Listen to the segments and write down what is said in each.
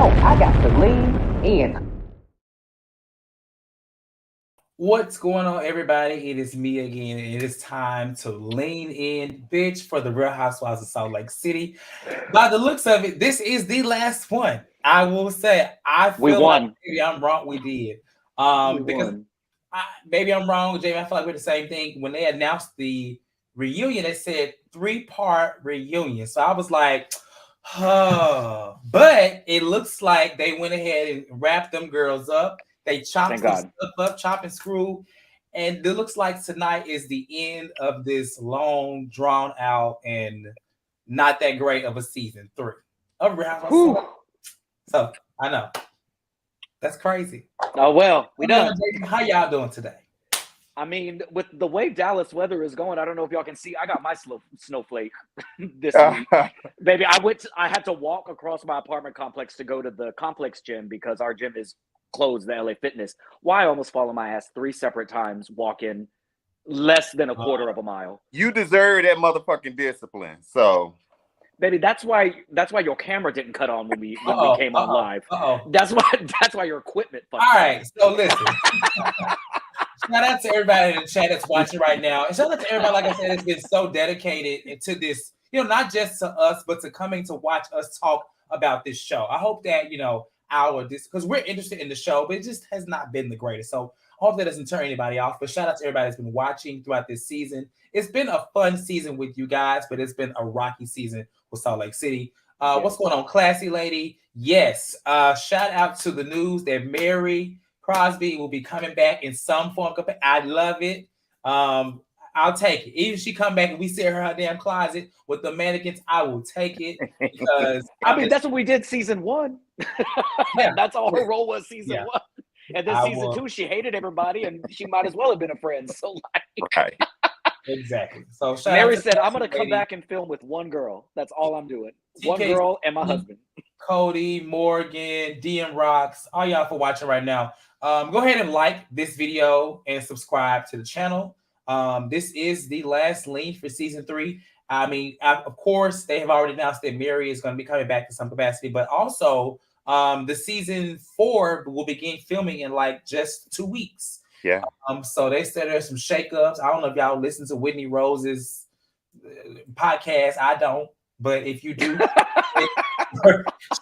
I got to lean in. What's going on, everybody? It is me again, and it is time to lean in, bitch, for the Real Housewives of Salt Lake City. By the looks of it, this is the last one. I will say, I We feel like won. maybe I'm wrong. We did, We because won. maybe I'm wrong, Jamie. I feel like we're the same thing. When they announced the reunion, they said 3-part reunion. So I was like, oh, but it looks like they went ahead and wrapped them girls up. They chopped Thank some God. stuff up, chop and screw. And it looks like tonight is the end of this long, drawn out, and not that great of a season 3 of Real Housewives of Salt Lake. Whew. So I know that's crazy. Oh well, we done. How y'all doing today? I mean, with the way Dallas weather is going, I don't know if y'all can see. I got my snowflake this week, baby. I had to walk across my apartment complex to go to the complex gym because our gym is closed. The LA Fitness. Why I almost fall on my ass 3 separate times walking less than a quarter of a mile. You deserve that motherfucking discipline. So, baby, that's why your camera didn't cut on when we came on live. That's why your equipment. All right, so listen. Shout out to everybody in the chat that's watching right now. And shout out to everybody, like I said, that's been so dedicated to this, not just to us, but to coming to watch us talk about this show. I hope that, because we're interested in the show, but it just has not been the greatest. So I hope that doesn't turn anybody off. But shout out to everybody that's been watching throughout this season. It's been a fun season with you guys, but it's been a rocky season with Salt Lake City. Yes. What's going on, Classy Lady? Yes. Shout out to the news that Mary Crosby will be coming back in some form. I love it. I'll take it. Even if she come back and we see her in her damn closet with the mannequins, I will take it because I mean that's what we did season 1. Yeah. That's all her role was season 1. And then season 2, she hated everybody and she might as well have been a friend. So right. Exactly. So Mary said, I'm gonna come back and film with one girl. That's all I'm doing. One girl and my husband. Cody, Morgan, DM Rocks, all y'all for watching right now. Go ahead and like this video and subscribe to the channel. This is the last lean for season 3. I mean, of course, they have already announced that Mary is going to be coming back to some capacity, but also the season 4 will begin filming in like just 2 weeks. Yeah. So they said there's some shakeups. I don't know if y'all listen to Whitney Rose's podcast. I don't, but if you do,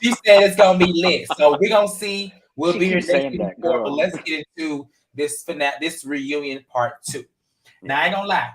she said it's gonna be lit. So we're gonna see. We'll be here saying that, girl. But let's get into this reunion part 2. Now I ain't gonna lie,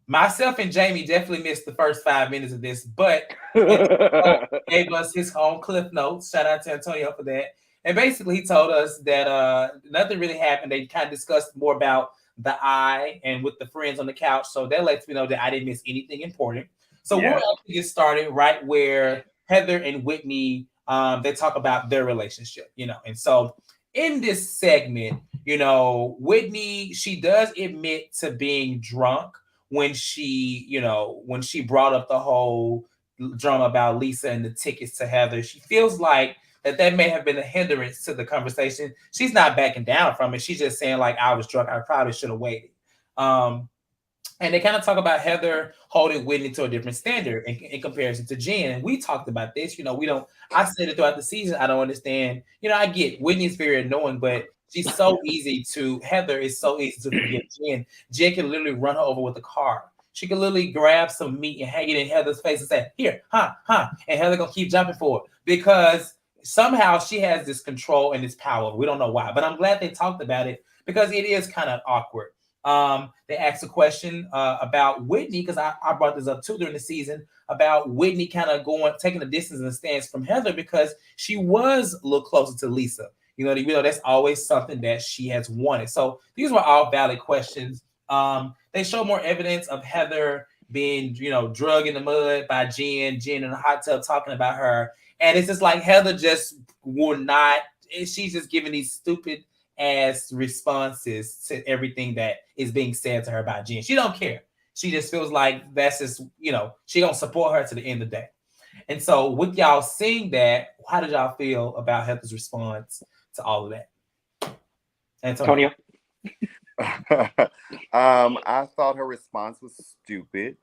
myself and Jamie definitely missed the first 5 minutes of this, but gave us his own cliff notes. Shout out to Antonio for that. And basically, he told us that nothing really happened. They kind of discussed more about the eye and with the friends on the couch. So that lets me know that I didn't miss anything important. So we'll actually get started right where Heather and Whitney, they talk about their relationship, And so in this segment, Whitney, she does admit to being drunk when she brought up the whole drama about Lisa and the tickets to Heather. She feels like that may have been a hindrance to the conversation. She's not backing down from it. She's just saying, like, I was drunk. I probably should have waited. And they kind of talk about Heather holding Whitney to a different standard in comparison to Jen. And we talked about this. I said it throughout the season. I don't understand. I get Whitney's very annoying, but she's so easy to, Heather is so easy to forgive Jen. Jen can literally run her over with a car. She can literally grab some meat and hang it in Heather's face and say, here, huh. And Heather going to keep jumping for it because somehow she has this control and this power. We don't know why, but I'm glad they talked about it because it is kind of awkward. They asked a question about Whitney because I brought this up too during the season about Whitney kind of taking a distance and a stance from Heather because she was a little closer to Lisa. That's always something that she has wanted. So these were all valid questions. They show more evidence of Heather being, drugged in the mud by Jen in a hot tub talking about her. And it's just like Heather just will not, she's just giving these stupid ass responses to everything that is being said to her by Jen. She don't care. She just feels like that's just, she gonna support her to the end of the day. And so with y'all seeing that, how did y'all feel about Heather's response to all of that? Antonio? I thought her response was stupid.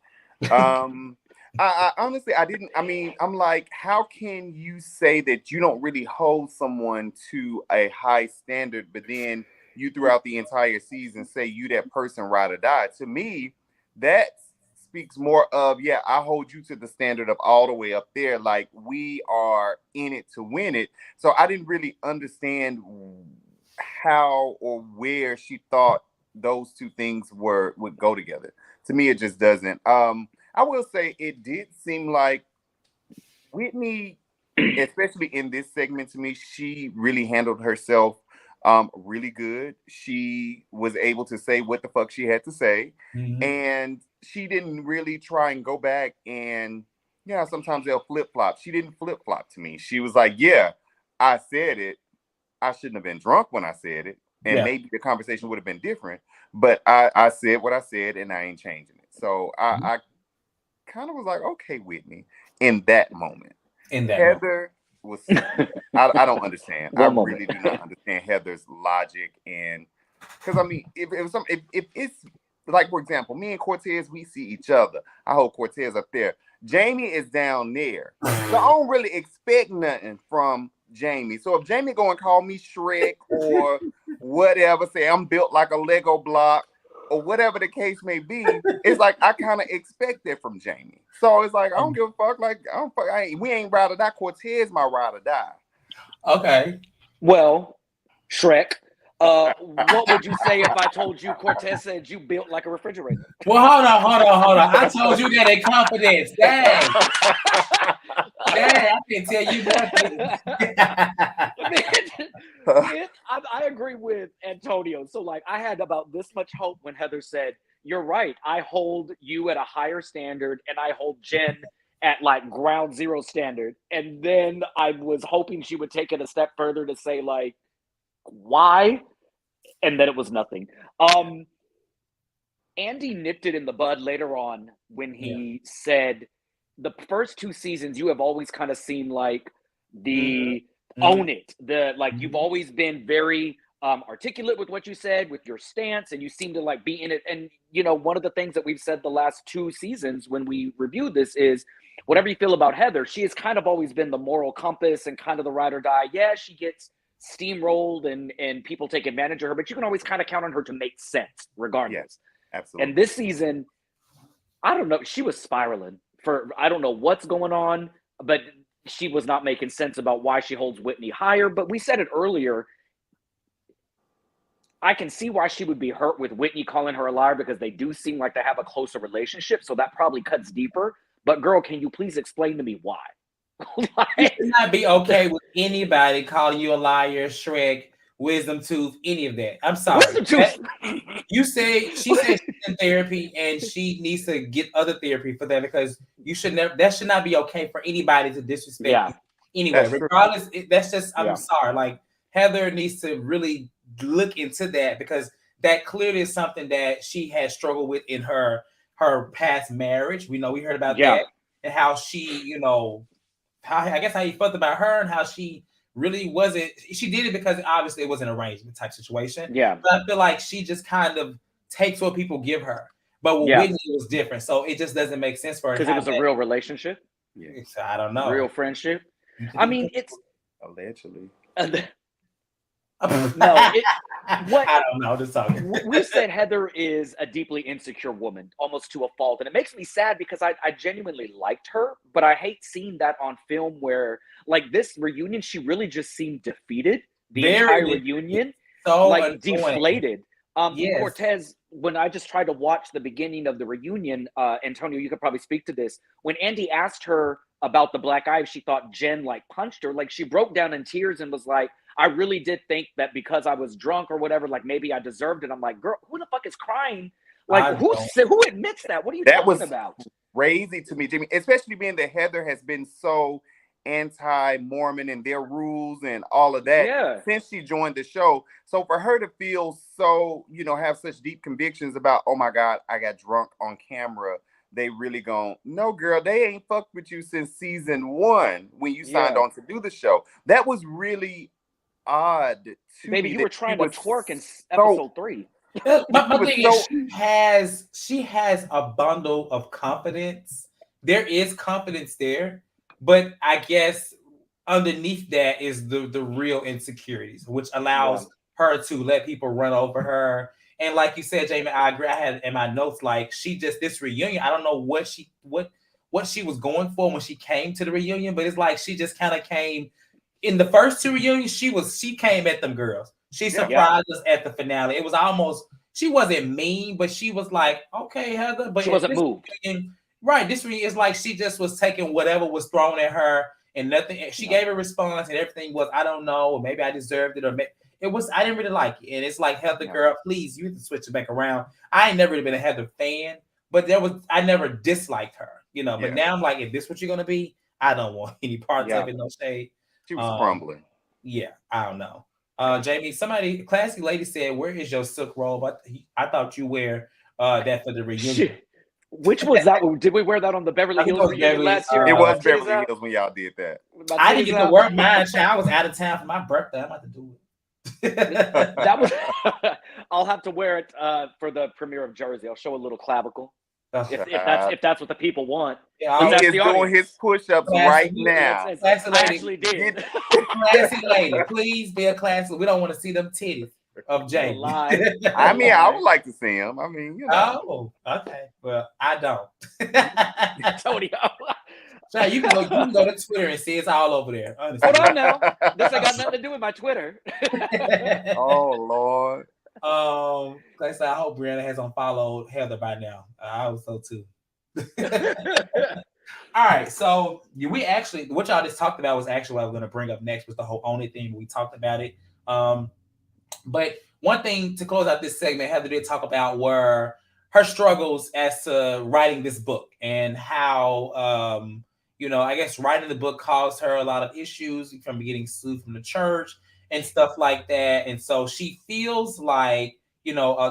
I honestly, I didn't. I mean, I'm like, how can you say that you don't really hold someone to a high standard, but then you throughout the entire season say you that person ride or die? To me, that speaks more of, yeah, I hold you to the standard of all the way up there. Like we are in it to win it. So I didn't really understand how or where she thought those two things would go together. To me, it just doesn't. I will say it did seem like Whitney, especially in this segment, to me, she really handled herself really good. She was able to say what the fuck she had to say. Mhm. And she didn't really try and go back and, yeah, sometimes they'll flip flop. She didn't flip flop to me. She was like, yeah, I said it. I shouldn't have been drunk when I said it. And Yeah. maybe the conversation would have been different. But I said what I said and I ain't changing it. So I kind of was like, okay, Whitney, in that moment. In that moment. Heather was, I don't understand. I One moment. really do not understand Heather's logic. And because I mean, if it was some, if it's like, for example, me and Cortez, we see each other. I hold Cortez up there. Jamie is down there. So I don't really expect nothing from Jamie. So if Jamie go and call me Shrek or whatever, say I'm built like a Lego block or whatever the case may be, it's like I kind of expect that from Jamie. So it's like I don't give a fuck. Like we ain't ride or die. Cortez my ride or die. Okay. Well, Shrek, what would you say if I told you Cortez said you built like a refrigerator? Well, hold on. I told you that in confidence. Dang, I can tell you nothing. I agree with Antonio. So, like, I had about this much hope when Heather said, "You're right. I hold you at a higher standard, and I hold Jen at like ground zero standard." And then I was hoping she would take it a step further to say, like, why? And then it was nothing. Andy nipped it in the bud later on when he said, the first two seasons, you have always kind of seemed like the own it. You've always been very articulate with what you said, with your stance, and you seem to like be in it. And, you know, one of the things that we've said the last two seasons when we reviewed this is, whatever you feel about Heather, she has kind of always been the moral compass and kind of the ride or die. Yeah, she gets steamrolled and people take advantage of her, but you can always kind of count on her to make sense regardless. Yes, absolutely. And this season, I don't know, she was spiraling for, I don't know what's going on, but she was not making sense about why she holds Whitney higher. But we said it earlier, I can see why she would be hurt with Whitney calling her a liar, because they do seem like they have a closer relationship, so that probably cuts deeper. But girl, can you please explain to me why? You should not be okay with anybody calling you a liar, Shrek, wisdom tooth, any of that. I'm sorry. She said she's in therapy and she needs to get other therapy for that, because you should never, that should not be okay for anybody to disrespect you. Anyway, regardless, that's just, I'm sorry. Like, Heather needs to really look into that, because that clearly is something that she has struggled with in her past marriage. We heard about that, and how she, you know, how you felt about her, and how she really wasn't. She did it because obviously it was an arrangement type situation. Yeah, but I feel like she just kind of takes what people give her. But with Whitney, it was different, so it just doesn't make sense for her. Because it was a real relationship. I don't know. Real friendship. I mean, it's allegedly. No, I don't know. Just talking. We said Heather is a deeply insecure woman, almost to a fault, and it makes me sad because I genuinely liked her, but I hate seeing that on film. Where, like, this reunion, she really just seemed defeated. The entire reunion, so like, deflated. Yes. Cortez, when I just tried to watch the beginning of the reunion, Antonio, you could probably speak to this. When Andy asked her about the black eye, she thought Jen like punched her. Like, she broke down in tears and was like, I really did think that because I was drunk or whatever, like maybe I deserved it. I'm like, girl, who the fuck is crying? Like, who admits that? What are you talking about? Crazy to me, Jimmy, especially being that Heather has been so anti-Mormon and their rules and all of that since she joined the show. So for her to feel so, you know, have such deep convictions about, oh my God, I got drunk on camera. They really gone, no, girl, they ain't fucked with you since season 1 when you signed on to do the show. That was really odd. Maybe you were trying to twerk in episode 3. My thing is, she has a bundle of confidence there is confidence there, but I guess underneath that is the real insecurities, which allows her to let people run over her. And like you said, Jamie, I agree. I had in my notes like she just this reunion. I don't know what she was going for when she came to the reunion, but it's like she just kind of came in the first two reunions. She came at them girls. She surprised us at the finale. It was almost she wasn't mean, but she was like, okay, Heather, but she wasn't moved. Reunion, right. This reunion is like she just was taking whatever was thrown at her and nothing. She gave a response and everything was, I don't know, or maybe I deserved it, or it was, I didn't really like it. And it's like, Heather, girl, please, you have to switch it back around. I ain't never really been a Heather fan, but I never disliked her, you know. But now I'm like, if this what you're gonna be, I don't want any parts of it, no shade. She was crumbling. Yeah, I don't know. Jamie, somebody, classy lady said, where is your silk robe? I thought you wear that for the reunion. Which was that? Did we wear that on the Beverly Hills reunion last year? It was Beverly Hills when y'all did that. I didn't get to work mine. I was out of town for my birthday. I'm about to do it. That was. I'll have to wear it for the premiere of Jersey. I'll show a little clavicle. If that's what the people want. Yeah, he is doing his push-ups right now. I actually did. Classy lady, please be a classy. We don't want to see them titties of Jamie. I mean, I would like to see him. I mean, you know. Oh, okay. Well, I don't. Tony, so you can go to Twitter and see it's all over there. Honestly. Hold on now. This ain't got nothing to do with my Twitter. Oh Lord. Like I said, I hope Brianna has unfollowed Heather by now. I was so too. All right, so we actually, what y'all just talked about was actually what I was going to bring up next was the whole only thing. We talked about it. But one thing to close out this segment, Heather did talk about were her struggles as to writing this book and how, I guess writing the book caused her a lot of issues from getting sued from the church and stuff like that. And so she feels like,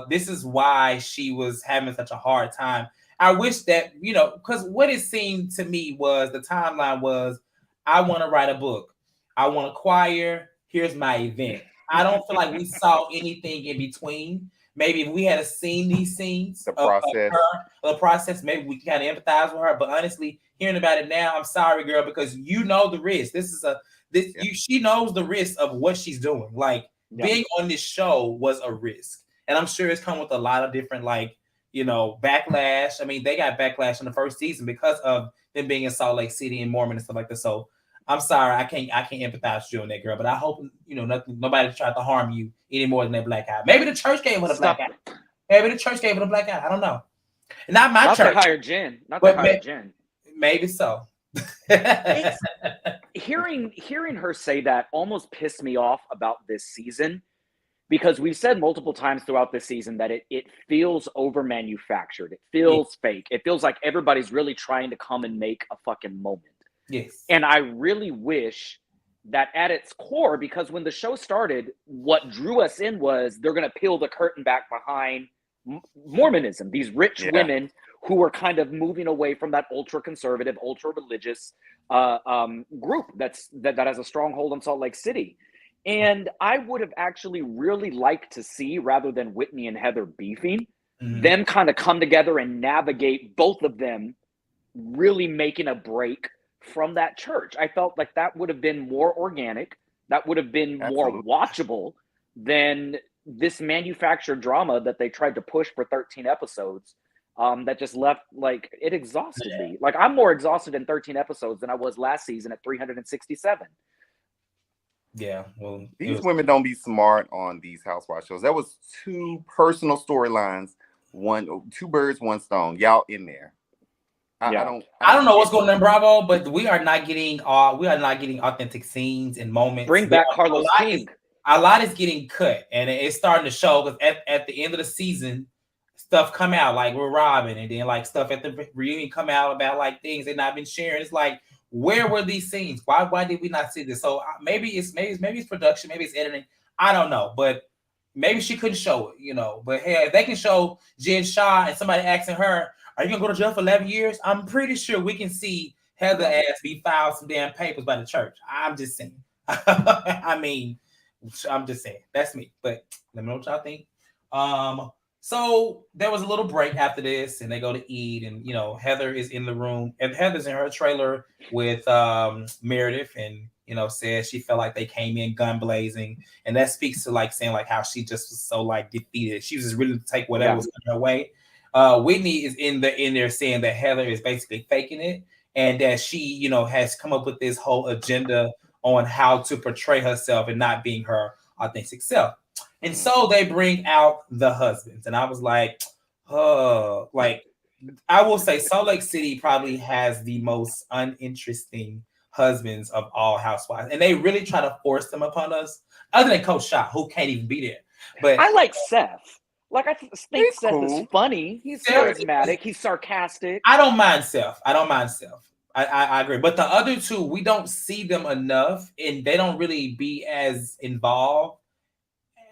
this is why she was having such a hard time. I wish that, because what it seemed to me was the timeline was, I want to write a book. I want a choir. Here's my event. I don't feel like we saw anything in between. Maybe if we had seen these scenes, the process, maybe we kind of empathize with her. But honestly, hearing about it now, I'm sorry, girl, because you know the risk. She knows the risk of what she's doing. Like being on this show was a risk, and I'm sure it's come with a lot of different backlash. I mean, they got backlash in the first season because of them being in Salt Lake City and Mormon and stuff like that. So I'm sorry, I can't empathize with you on that, girl. But I hope nobody tried to harm you any more than that black eye. Maybe the church gave her the black eye. Maybe the church gave her the black eye. I don't know. Not my church. Not to hire Jen. Not to hire Jen. Maybe so. Hearing her say that almost pissed me off about this season, because we've said multiple times throughout this season that it feels over manufactured. It feels fake. It feels like everybody's really trying to come and make a fucking moment. Yes. And I really wish that at its core, because when the show started, what drew us in was they're going to peel the curtain back behind Mormonism, these rich women who were kind of moving away from that ultra-conservative, ultra-religious group that has a stronghold in Salt Lake City. And I would have actually really liked to see, rather than Whitney and Heather beefing, them kind of come together and navigate, both of them really making a break from that church. I felt like that would have been more organic. That would have been more watchable than this manufactured drama that they tried to push for 13 episodes. That just left, it exhausted me. Like, I'm more exhausted in 13 episodes than I was last season at 367. Yeah, well, these women don't be smart on these Housewives shows. That was two personal storylines, two birds, one stone. Y'all in there. I don't know what's going on in Bravo, but we are not getting authentic scenes and moments. Bring back Carlos King. A lot is getting cut, and it's starting to show because at the end of the season, stuff come out like we're Robin, and then stuff at the reunion come out about things they've not been sharing. It's like, where were these scenes? Why did we not see this? So maybe it's production, maybe it's editing. I don't know, but maybe she couldn't show it, But hey, if they can show Jen Shah and somebody asking her, "Are you gonna go to jail for 11 years?" I'm pretty sure we can see Heather ass be filed some damn papers by the church. I'm just saying. I mean, I'm just saying. That's me. But let me know what y'all think. So there was a little break after this, and they go to eat, and Heather is in the room, and Heather's in her trailer with Meredith, and says she felt like they came in gun blazing, and that speaks to like saying like how she just was so like defeated. She was just ready to take whatever was coming her way. Whitney is in there saying that Heather is basically faking it, and that she has come up with this whole agenda on how to portray herself and not being her authentic self. And so they bring out the husbands, and I was like, like I will say Salt Lake City probably has the most uninteresting husbands of all housewives, and they really try to force them upon us. Other than Coach Shot, who can't even be there. But I like Seth. Like I think He's Seth cool. is funny. He's Seth charismatic. He's sarcastic. I don't mind Seth. I agree. But the other two, we don't see them enough, and they don't really be as involved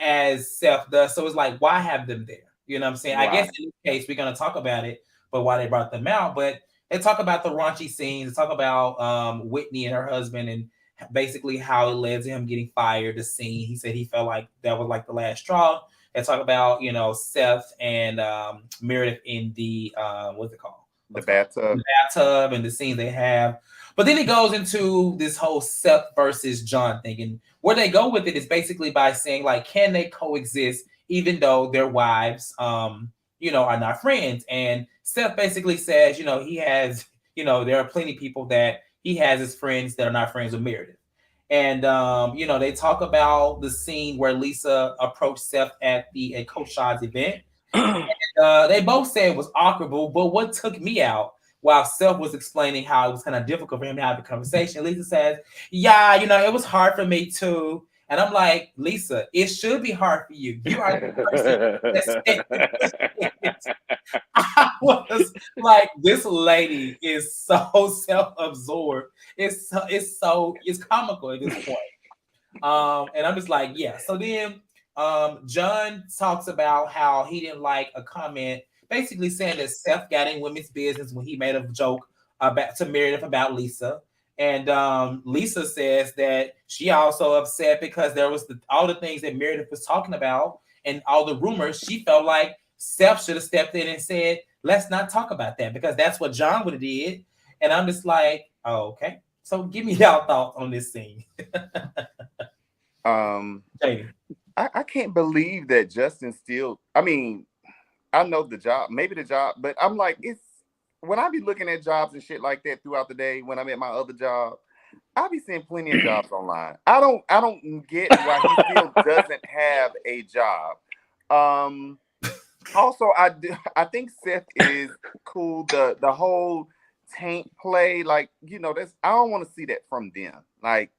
as Seth does. So it's like, why have them there? You know what I'm saying? Right. I guess in this case, we're going to talk about it, but why they brought them out. But they talk about the raunchy scenes, they talk about Whitney and her husband, and basically how it led to him getting fired. The scene, he said he felt like that was like the last straw. They talk about, Seth and Meredith in the, what's it called? The bathtub. The bathtub and the scenes they have. But then it goes into this whole Seth versus John thing. And where they go with it is basically by saying, like, can they coexist even though their wives, are not friends? And Seth basically says, he has, there are plenty of people that he has as friends that are not friends with Meredith. And they talk about the scene where Lisa approached Seth at Coach Shaw's event. And, they both said it was awkward, but what took me out while Seth was explaining how it was kind of difficult for him to have the conversation, Lisa says, yeah, it was hard for me too. And I'm like, Lisa, it should be hard for you. You are the person. I was like, this lady is so self-absorbed. It's comical at this point. And I'm just like, yeah. So then John talks about how he didn't like a comment basically saying that Seth got in women's business when he made a joke to Meredith about Lisa. And Lisa says that she also upset because there was all the things that Meredith was talking about and all the rumors. She felt like Seth should have stepped in and said, let's not talk about that, because that's what John would have did. And I'm just like, oh, okay. So give me y'all thoughts on this scene. I can't believe that Justin still, I mean, I know the job, maybe the job, but I'm like, it's when I be looking at jobs and shit like that throughout the day, when I'm at my other job, I be seeing plenty of jobs online. I don't get why he still doesn't have a job. Also, I think Seth is cool. The whole tank play, like, that's, I don't want to see that from them. Like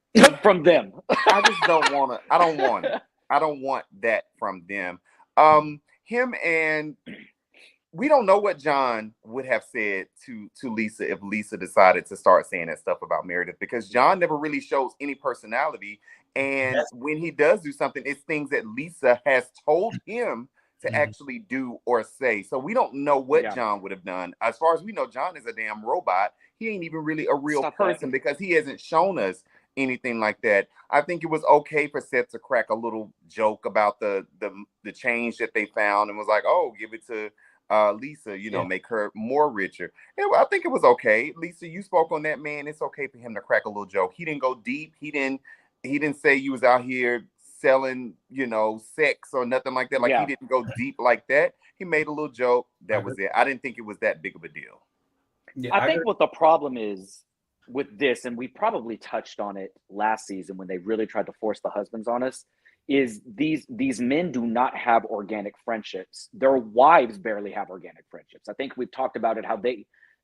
from them. I just don't want to. I don't want it. I don't want that from them. Him and we don't know what John would have said to Lisa if Lisa decided to start saying that stuff about Meredith, because John never really shows any personality. And when he does do something, it's things that Lisa has told him to actually do or say. So we don't know what John would have done. As far as we know, John is a damn robot. He ain't even really a real person because he hasn't shown us anything like that. I think it was okay for Seth to crack a little joke about the change that they found and was like, oh, give it to Lisa, make her more richer. And I think it was okay. Lisa, you spoke on that, man. It's okay for him to crack a little joke. He didn't go deep. He didn't say you was out here selling, sex or nothing like that. Like he didn't go deep like that. He made a little joke. That was it. I didn't think it was that big of a deal. Yeah, I think what the problem is with this, and we probably touched on it last season when they really tried to force the husbands on us, is these men do not have organic friendships. Their wives barely have organic friendships. I think we've talked about it, how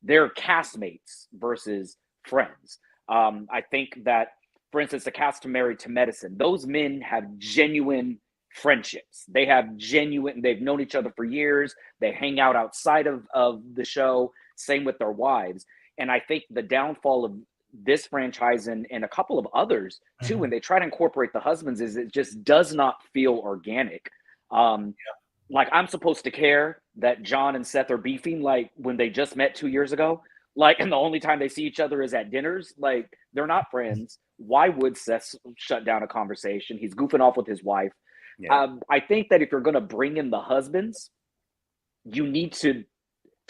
they're castmates versus friends. I think that, for instance, the cast of Married to Medicine, those men have genuine friendships. They've known each other for years. They hang out outside of the show. Same with their wives. And I think the downfall of this franchise and a couple of others too, when they try to incorporate the husbands, is it just does not feel organic. Like I'm supposed to care that John and Seth are beefing like when they just met 2 years ago, like, and the only time they see each other is at dinners. Like they're not friends. Why would Seth shut down a conversation? He's goofing off with his wife. I think that if you're going to bring in the husbands, you need to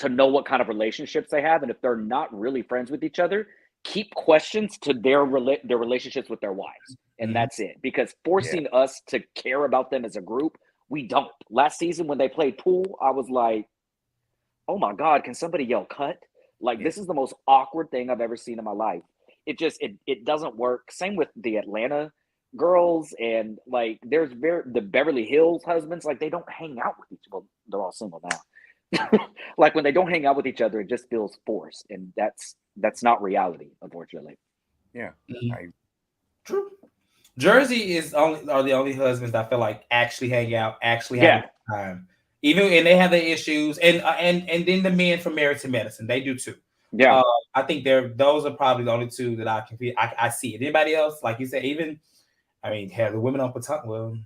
know what kind of relationships they have, and if they're not really friends with each other, keep questions to their relationships with their wives, and that's it. Because forcing us to care about them as a group, we don't. Last season when they played pool, I was like, oh my God, can somebody yell cut? Like, this is the most awkward thing I've ever seen in my life. It just, it doesn't work. Same with the Atlanta girls, and like there's the Beverly Hills husbands, like they don't hang out with each other. They're all single now. Like when they don't hang out with each other, it just feels forced, and that's not reality, unfortunately. Yeah. True. Jersey are the only husbands that I feel like actually hang out, actually have a good time. Even and they have their issues, and then the men from Married to Medicine, they do too. Yeah, I think those are probably the only two that I see it. Anybody else, like you said, even I mean, hell, the women on Potomac, well,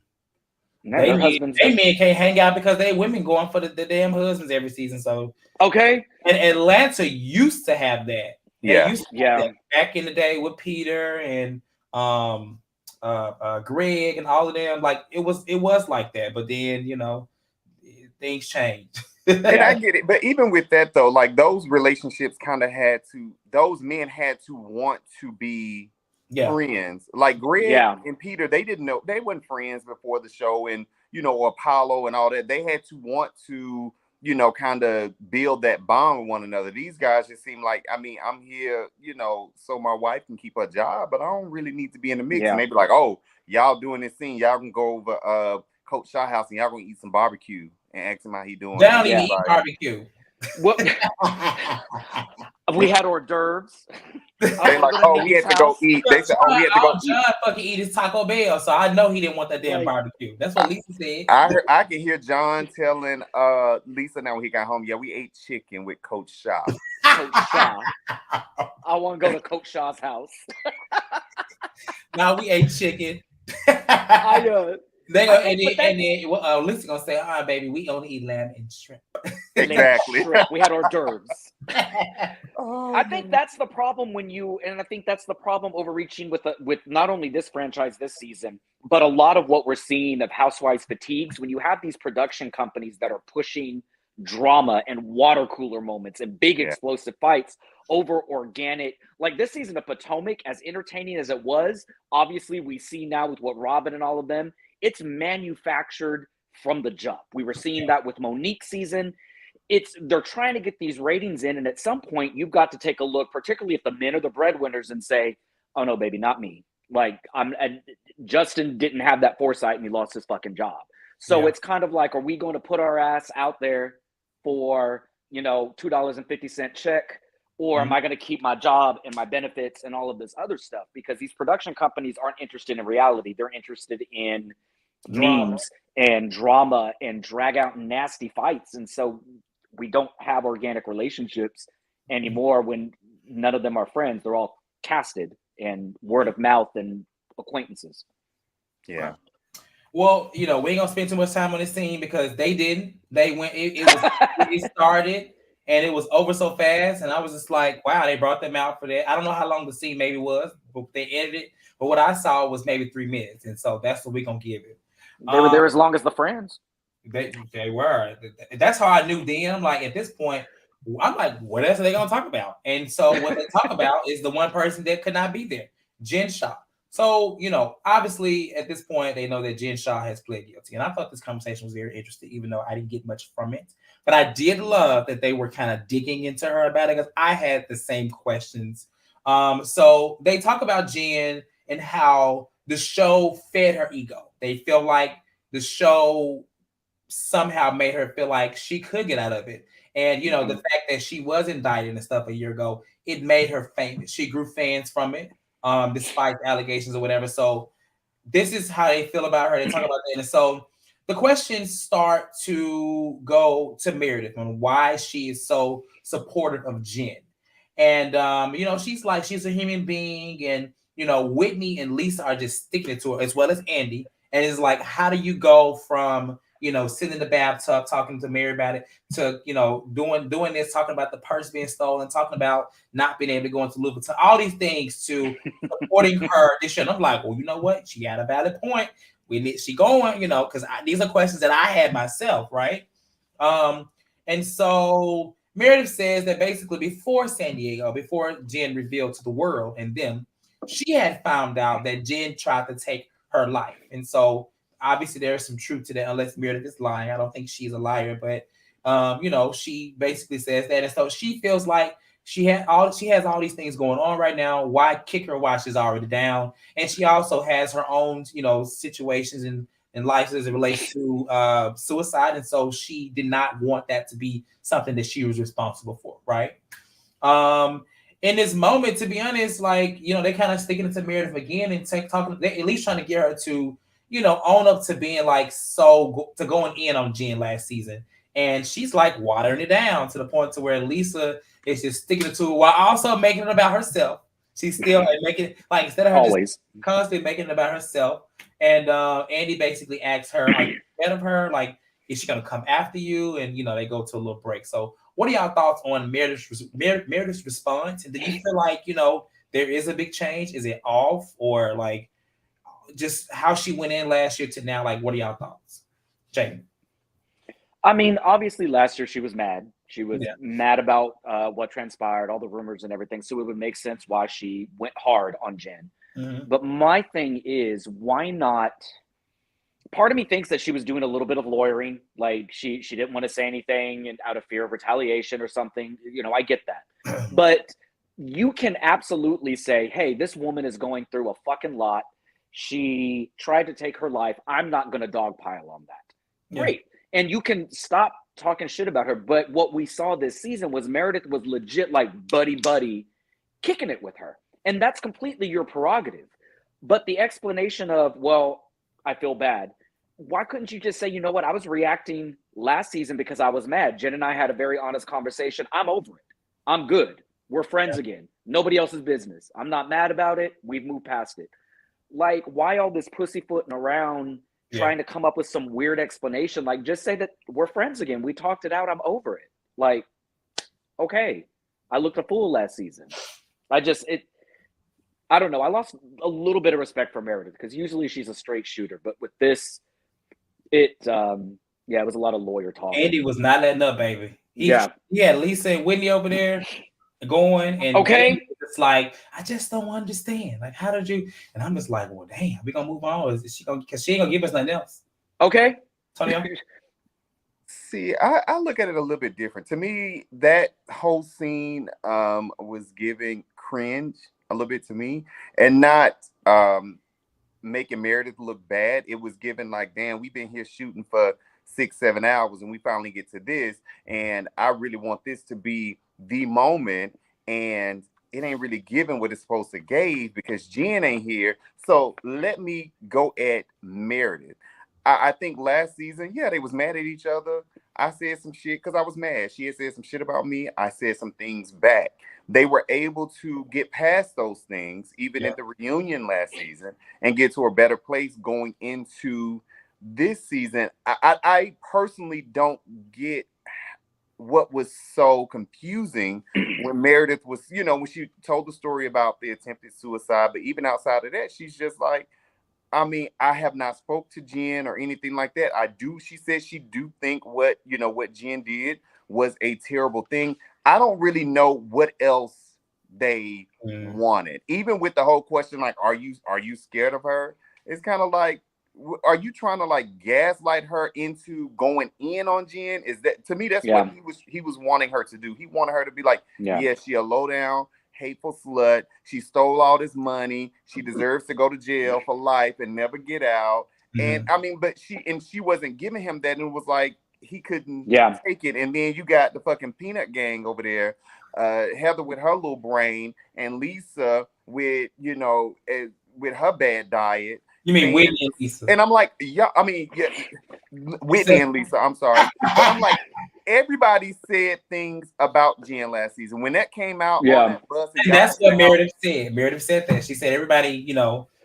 they men can't hang out because they women going for the damn husbands every season. So okay, and Atlanta used to have that. That back in the day with Peter and Greg and all of them. Like it was like that, but then things changed. And I get it, but even with that though, like those relationships kind of those men had to want to be friends. Like Greg and Peter, they didn't know, they weren't friends before the show, and Apollo and all that. They had to want to kind of build that bond with one another. These guys just seem like, I mean, I'm here so my wife can keep her job, but I don't really need to be in the mix. And they be like, oh, y'all doing this scene, y'all can go over Coach Shaw house and y'all gonna eat some barbecue and ask him how he doing. They don't even eat barbecue. What? We had hors d'oeuvres. They like, oh, we had to go eat. They said, oh, we had to go eat. John fucking eat his Taco Bell, so I know he didn't want that damn barbecue. That's what Lisa said. I can hear John telling Lisa now when he got home, yeah, we ate chicken with Coach Shaw. Coach Shaw. I want to go to Coach Shaw's house. Now we ate chicken. Lisa gonna say, all right, baby, we only eat lamb and shrimp. Exactly. We had hors d'oeuvres. I think that's the problem I think that's the problem overreaching with not only this franchise this season, but a lot of what we're seeing of Housewives fatigues, when you have these production companies that are pushing drama and water cooler moments and big explosive fights over organic. Like this season of Potomac, as entertaining as it was, obviously we see now with what Robin and all of them, it's manufactured from the jump. We were seeing that with Monique's season. They're trying to get these ratings in, and at some point you've got to take a look, particularly if the men are the breadwinners, and say, oh no, baby, not me. Like Justin didn't have that foresight and he lost his fucking job. So it's kind of like, are we going to put our ass out there for $2.50 check, or am I going to keep my job and my benefits and all of this other stuff? Because these production companies aren't interested in reality. They're interested in memes and drama and drag out nasty fights. And so we don't have organic relationships anymore when none of them are friends. They're all casted and word of mouth and acquaintances. Yeah. Well, we ain't gonna spend too much time on this scene because they didn't. They went. It started and it was over so fast, and I was just like, "Wow!" They brought them out for that. I don't know how long the scene maybe was, but they edited it. But what I saw was maybe 3 minutes, and so that's what we're gonna give it. They were there as long as the Friends. They were. That's how I knew them. Like at this point, I'm like, what else are they gonna talk about? And so what they talk about is the one person that could not be there, Jen Shaw. So, obviously at this point, they know that Jen Shaw has pled guilty. And I thought this conversation was very interesting, even though I didn't get much from it. But I did love that they were kind of digging into her about it because I had the same questions. So they talk about Jen and how the show fed her ego. They feel like the show somehow made her feel like she could get out of it. And, the fact that she was indicted and stuff a year ago, it made her famous. She grew fans from it. Despite allegations or whatever. So this is how they feel about her. They talk about that. And so the questions start to go to Meredith on why she is so supportive of Jen. And, she's like, she's a human being. And, Whitney and Lisa are just sticking it to her as well as Andy. And it's like, how do you go from, sitting in the bathtub, talking to Mary about it, to, doing this, talking about the purse being stolen, talking about not being able to go into Louis Vuitton, all these things to supporting her this year. And I'm like, well, you know what? She had a valid point. She going, because these are questions that I had myself, right? And And so Meredith says that basically before Jen revealed to the world and them, she had found out that Jen tried to take her life. And so obviously there's some truth to that, unless Meredith is lying. I don't think she's a liar, but she basically says that. And so she feels like she has all these things going on right now. Why kick her while she's already down? And she also has her own, situations in life as it relates to suicide. And so she did not want that to be something that she was responsible for, right? In this moment, to be honest, like, they kind of sticking it to Meredith again and talking, they at least trying to get her to, own up to being like to going in on Jen last season. And she's like watering it down to the point to where Lisa is just sticking it to her while also making it about herself. She's still making it like, instead of her Always just constantly making it about herself. And Andy basically asks her, are you scared of her? Like, is she gonna come after you? And they go to a little break. So what are y'all thoughts on Meredith's response? And do you feel like, there is a big change? Is it off, or like just how she went in last year to now? Like, what are y'all thoughts? Jamie. I mean, obviously last year she was mad. She was mad about what transpired, all the rumors and everything. So it would make sense why she went hard on Jen. Mm-hmm. But my thing is, why not? Part of me thinks that she was doing a little bit of lawyering. Like she didn't want to say anything and out of fear of retaliation or something. I get that. But you can absolutely say, hey, this woman is going through a fucking lot. She tried to take her life. I'm not going to dogpile on that. Yeah. Great. And you can stop talking shit about her. But what we saw this season was Meredith was legit like buddy kicking it with her. And that's completely your prerogative. But the explanation of, well, I feel bad. Why couldn't you just say, you know what? I was reacting last season because I was mad. Jen and I had a very honest conversation. I'm over it. I'm good. We're friends again. Nobody else's business. I'm not mad about it. We've moved past it. Like, why all this pussyfooting around trying to come up with some weird explanation? Like, just say that we're friends again. We talked it out. I'm over it. Like, okay. I looked a fool last season. I don't know. I lost a little bit of respect for Meredith because usually she's a straight shooter. But with this, it was a lot of lawyer talk. Andy was not letting up, baby. He had Lisa and Whitney over there going. And it's like, I just don't understand. Like, how did you? And I'm just like, well, damn, we going to move on. Is she going to, because she ain't going to give us nothing else. Okay. Tony? See, I look at it a little bit different. To me, that whole scene was giving cringe a little bit to me, and not making Meredith look bad. It was given like, damn, we've been here shooting for 6-7 hours and we finally get to this, and I really want this to be the moment, and it ain't really giving what it's supposed to give because Jen ain't here. So let me go at Meredith. I think last season, they was mad at each other. I said some shit because I was mad. She had said some shit about me. I said some things back. They were able to get past those things, even at the reunion last season, and get to a better place going into this season. I personally don't get what was so confusing when Meredith was, when she told the story about the attempted suicide. But even outside of that, she's just like, I mean, I have not spoke to Jen or anything like that. She said she do think what Jen did was a terrible thing. I don't really know what else they wanted. Even with the whole question, like, are you scared of her? It's kind of like, are you trying to like gaslight her into going in on Jen? Is that, to me, that's what he was wanting her to do. He wanted her to be like, she a low down, hateful slut. She stole all this money. She deserves to go to jail for life and never get out. And I mean, but she wasn't giving him that, and it was like he couldn't take it. And then you got the fucking peanut gang over there, Heather with her little brain, and Lisa with with her bad diet. You mean Whitney and Lisa? And I'm like, Whitney and Lisa. I'm sorry, but I'm like, everybody said things about Jen last season when that came out. On that bus, and that's what Meredith said. Meredith said that. She said everybody,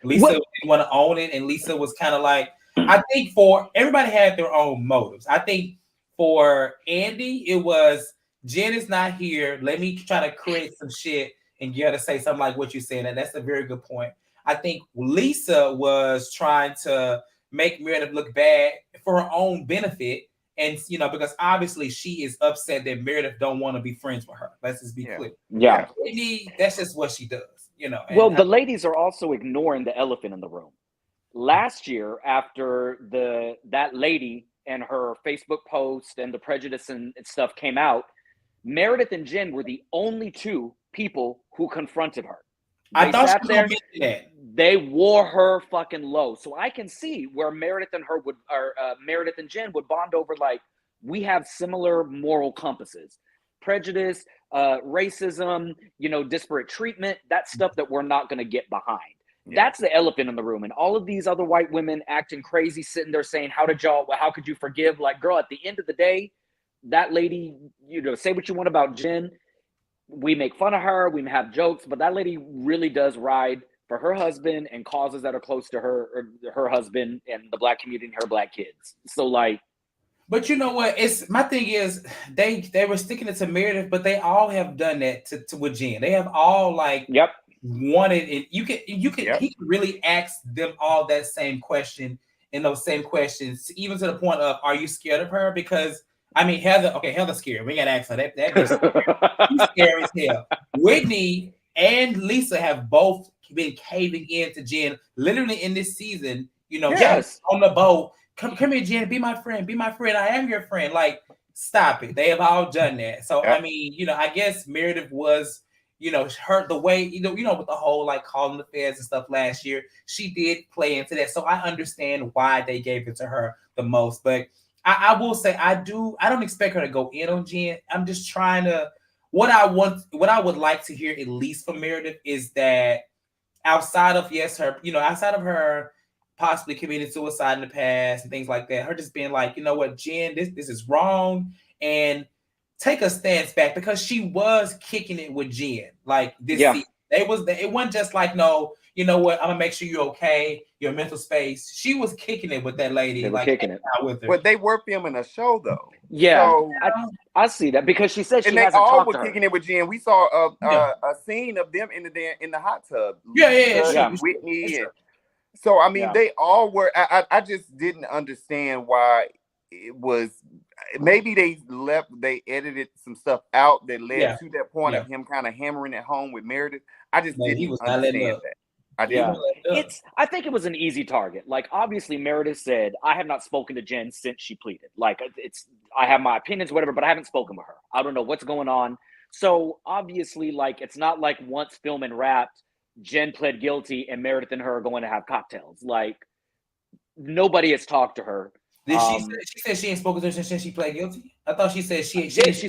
Lisa didn't want to own it, and Lisa was kind of like, I think for everybody had their own motives. I think for Andy, it was Jen is not here. Let me try to create some shit and get her to say something like what you said, and that's a very good point. I think Lisa was trying to make Meredith look bad for her own benefit, And because obviously she is upset that Meredith don't want to be friends with her. Let's just be clear. Yeah. Whitney, that's just what she does. Well, the ladies are also ignoring the elephant in the room. Last year, after that lady and her Facebook post and the prejudice and stuff came out, Meredith and Jen were the only two people who confronted her. I thought she was gonna mention that. They wore her fucking low. So I can see where Meredith and Meredith and Jen would bond over, like, we have similar moral compasses. Prejudice, racism, disparate treatment, that stuff that we're not going to get behind. Yeah. That's the elephant in the room. And all of these other white women acting crazy, sitting there saying, how could you forgive? Like, girl, at the end of the day, that lady, say what you want about Jen. We make fun of her, we have jokes, but that lady really does ride for her husband and causes that are close to her, or her husband and the Black community and her Black kids. So, like, but you know what? My thing is they were sticking it to Meredith, but they all have done that to with Jen. They have all wanted it. You can he can really ask them all that same question and those same questions, even to the point of, are you scared of her? Because I mean, Heather's scared. We gotta ask her that bitch. She's scary as hell. Whitney and Lisa have both been caving in to Jen, literally in this season. Yes. On the boat. Come here, Jen. Be my friend. Be my friend. I am your friend. Like, stop it. They have all done that. So I mean, I guess Meredith was, hurt the way, with the whole like calling the feds and stuff last year. She did play into that. So I understand why they gave it to her the most. But I will say I don't expect her to go in on Jen. I'm just trying to what I would like to hear at least from Meredith is that outside of her possibly committed suicide in the past and things like that, her just being like, you know what, Jen, this is wrong, and take a stance back, because she was kicking it with Jen like this season. It wasn't just like, no, you know what, I'm gonna make sure you're okay, your mental space. She was kicking it with that lady. They were kicking it with her. But they were filming a show though. Yeah, so, I see that, because she said she hasn't talked to her. Kicking it with Jen. We saw a scene of them in the hot tub. Whitney. And, so I mean, they all were. I just didn't understand why it was. Maybe they edited some stuff out that led to that point of him kind of hammering it home with Meredith. I just didn't understand that. I think it was an easy target. Like, obviously Meredith said, I have not spoken to Jen since she pleaded. Like, I have my opinions, whatever, but I haven't spoken with her. I don't know what's going on. So obviously, like, it's not like once filming wrapped, Jen pled guilty and Meredith and her are going to have cocktails. Like, nobody has talked to her. She said she ain't spoken to her since she pled guilty? I thought she said she said she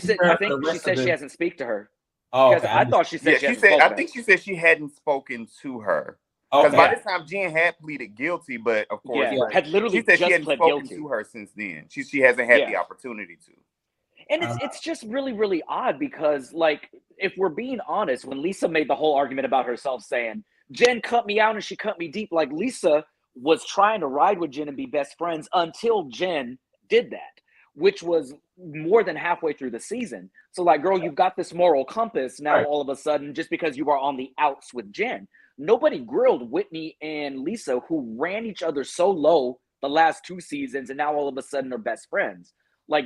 hasn't speak to her. Oh, okay. I thought she said I think she said she hadn't spoken to her. Because by this time Jen had pleaded guilty, but of course had literally she said she hadn't spoken to her since then. She hasn't had the opportunity to. And it's just really, really odd, because, like, if we're being honest, when Lisa made the whole argument about herself saying, Jen cut me out and she cut me deep, like, Lisa was trying to ride with Jen and be best friends until Jen did that, which was more than halfway through the season. So, like, girl, you've got this moral compass now all of a sudden just because you are on the outs with Jen. Nobody grilled Whitney and Lisa, who ran each other so low the last 2 seasons, and now all of a sudden they're best friends. Like,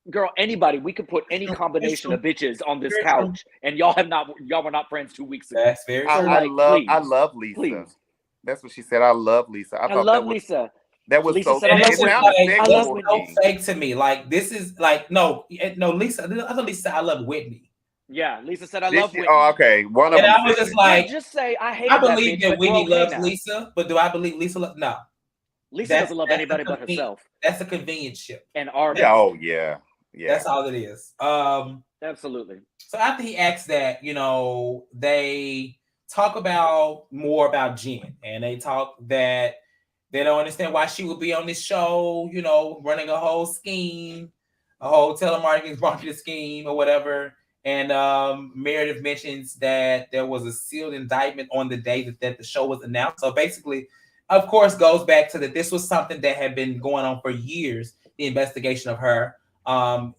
girl, anybody, we could put any combination of bitches on this couch, and y'all were not friends 2 weeks ago. That's very true. I love Lisa. Please. That's what she said. I love Lisa. I love Lisa. That was Lisa so fake to me. Like, this is like, no, Lisa. I thought Lisa said I love Whitney. Yeah, Lisa said I love Whitney. Oh, okay. One of them. I was just like, just say I believe that Whitney loves Lisa, but do I believe Lisa? No. Lisa doesn't love anybody but herself. That's a convenience ship. And art. Yeah. Oh yeah. Yeah. That's all it is. Absolutely. So after he asks that, they talk more about Jen, and they talk that they don't understand why she would be on this show, running a whole scheme, a whole telemarketing scheme or whatever. And Meredith mentions that there was a sealed indictment on the day that the show was announced. So basically, of course, goes back to that this was something that had been going on for years, the investigation of her,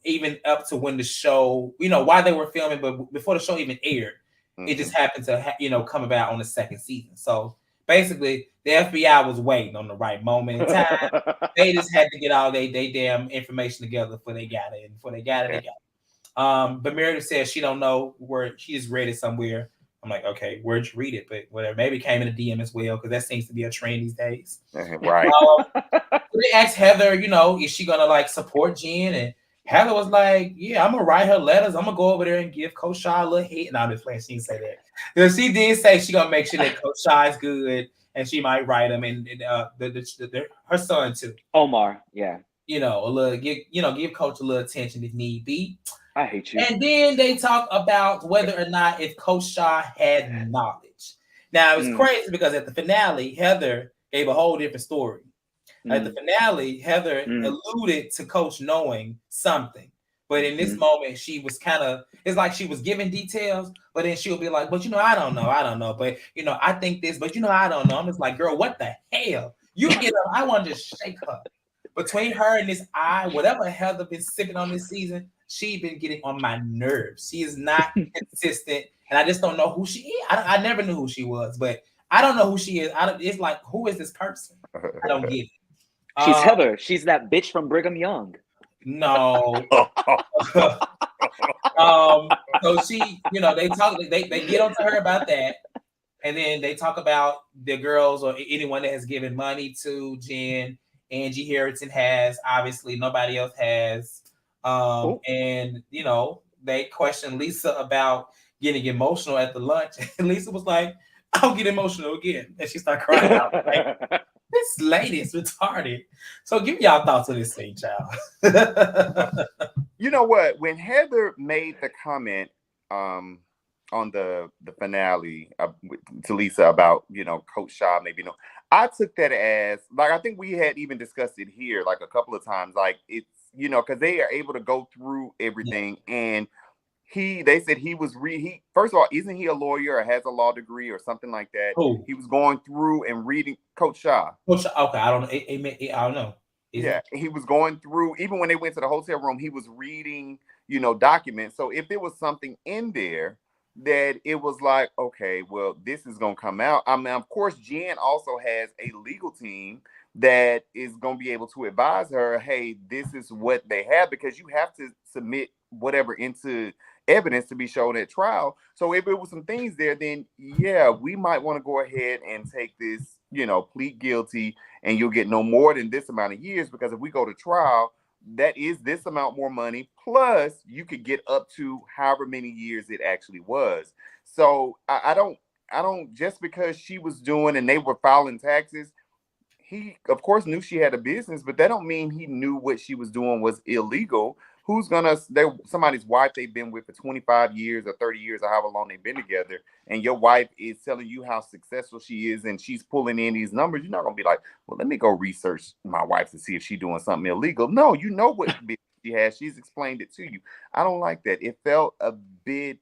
even up to when the show, while they were filming, but before the show even aired. It just happened to, come about on the second season. So basically the FBI was waiting on the right moment in time. They just had to get all they damn information together before they got it. And before they got it, they got it. But Meredith says she don't know where she just read it somewhere. I'm like, okay, where'd you read it? But whatever, maybe it came in a DM as well, because that seems to be a trend these days. Right. They asked Heather, is she gonna like support Jen? And Heather was like, yeah, I'm gonna write her letters. I'm gonna go over there and give Coach Shaw a little hit. And I'm just playing. She didn't say that. Because she did say she gonna make sure that Coach Shaw is good, and she might write him and her son too. Omar, yeah. A little give Coach a little attention if need be. I hate you. And then they talk about whether or not if Coach Shaw had knowledge. Now it's crazy because at the finale, Heather gave a whole different story. At the finale, Heather alluded to Coach knowing something. But in this moment, she was it's like she was giving details, but then she'll be like, but I don't know. But I think this, but I don't know. I'm just like, girl, what the hell? You get up, I want to just shake her. Between her and this eye, whatever Heather been sipping on this season, she been getting on my nerves. She is not consistent, and I just don't know who she is. I never knew who she was, but I don't know who she is. It's like, who is this person? I don't get it. She's Heather. She's that bitch from Brigham Young. No. So she, they talk, they get onto her about that, and then they talk about the girls or anyone that has given money to Jen. Angie Harrington has, obviously nobody else has. And they questioned Lisa about getting emotional at the lunch, and Lisa was like, I'll get emotional again. And she started crying out. Like, this lady's retarded. So give me y'all thoughts on this scene, child. You know what? When Heather made the comment on the finale to Lisa about, Coach Shaw, maybe I took that as, like, I think we had even discussed it here like a couple of times. Like, it's, because they are able to go through everything. And they said he was first of all, isn't he a lawyer or has a law degree or something like that? Who? He was going through and reading Coach Shaw. Okay, I don't know. I don't know. He was going through, even when they went to the hotel room, he was reading, documents. So if there was something in there that it was like, okay, well, this is going to come out. I mean, of course, Jen also has a legal team that is going to be able to advise her, hey, this is what they have, because you have to submit whatever into evidence to be shown at trial. So if it was some things there, then yeah, we might want to go ahead and take this, plead guilty, and you'll get no more than this amount of years, because if we go to trial, that is this amount more money, plus you could get up to however many years it actually was. So I don't just because she was doing and they were filing taxes, he of course knew she had a business, but that don't mean he knew what she was doing was illegal. Who's somebody's wife they've been with for 25 years or 30 years or however long they've been together, and your wife is telling you how successful she is and she's pulling in these numbers. You're not going to be like, well, let me go research my wife to see if she's doing something illegal. No, you know what she has. She's explained it to you. I don't like that. It felt a bit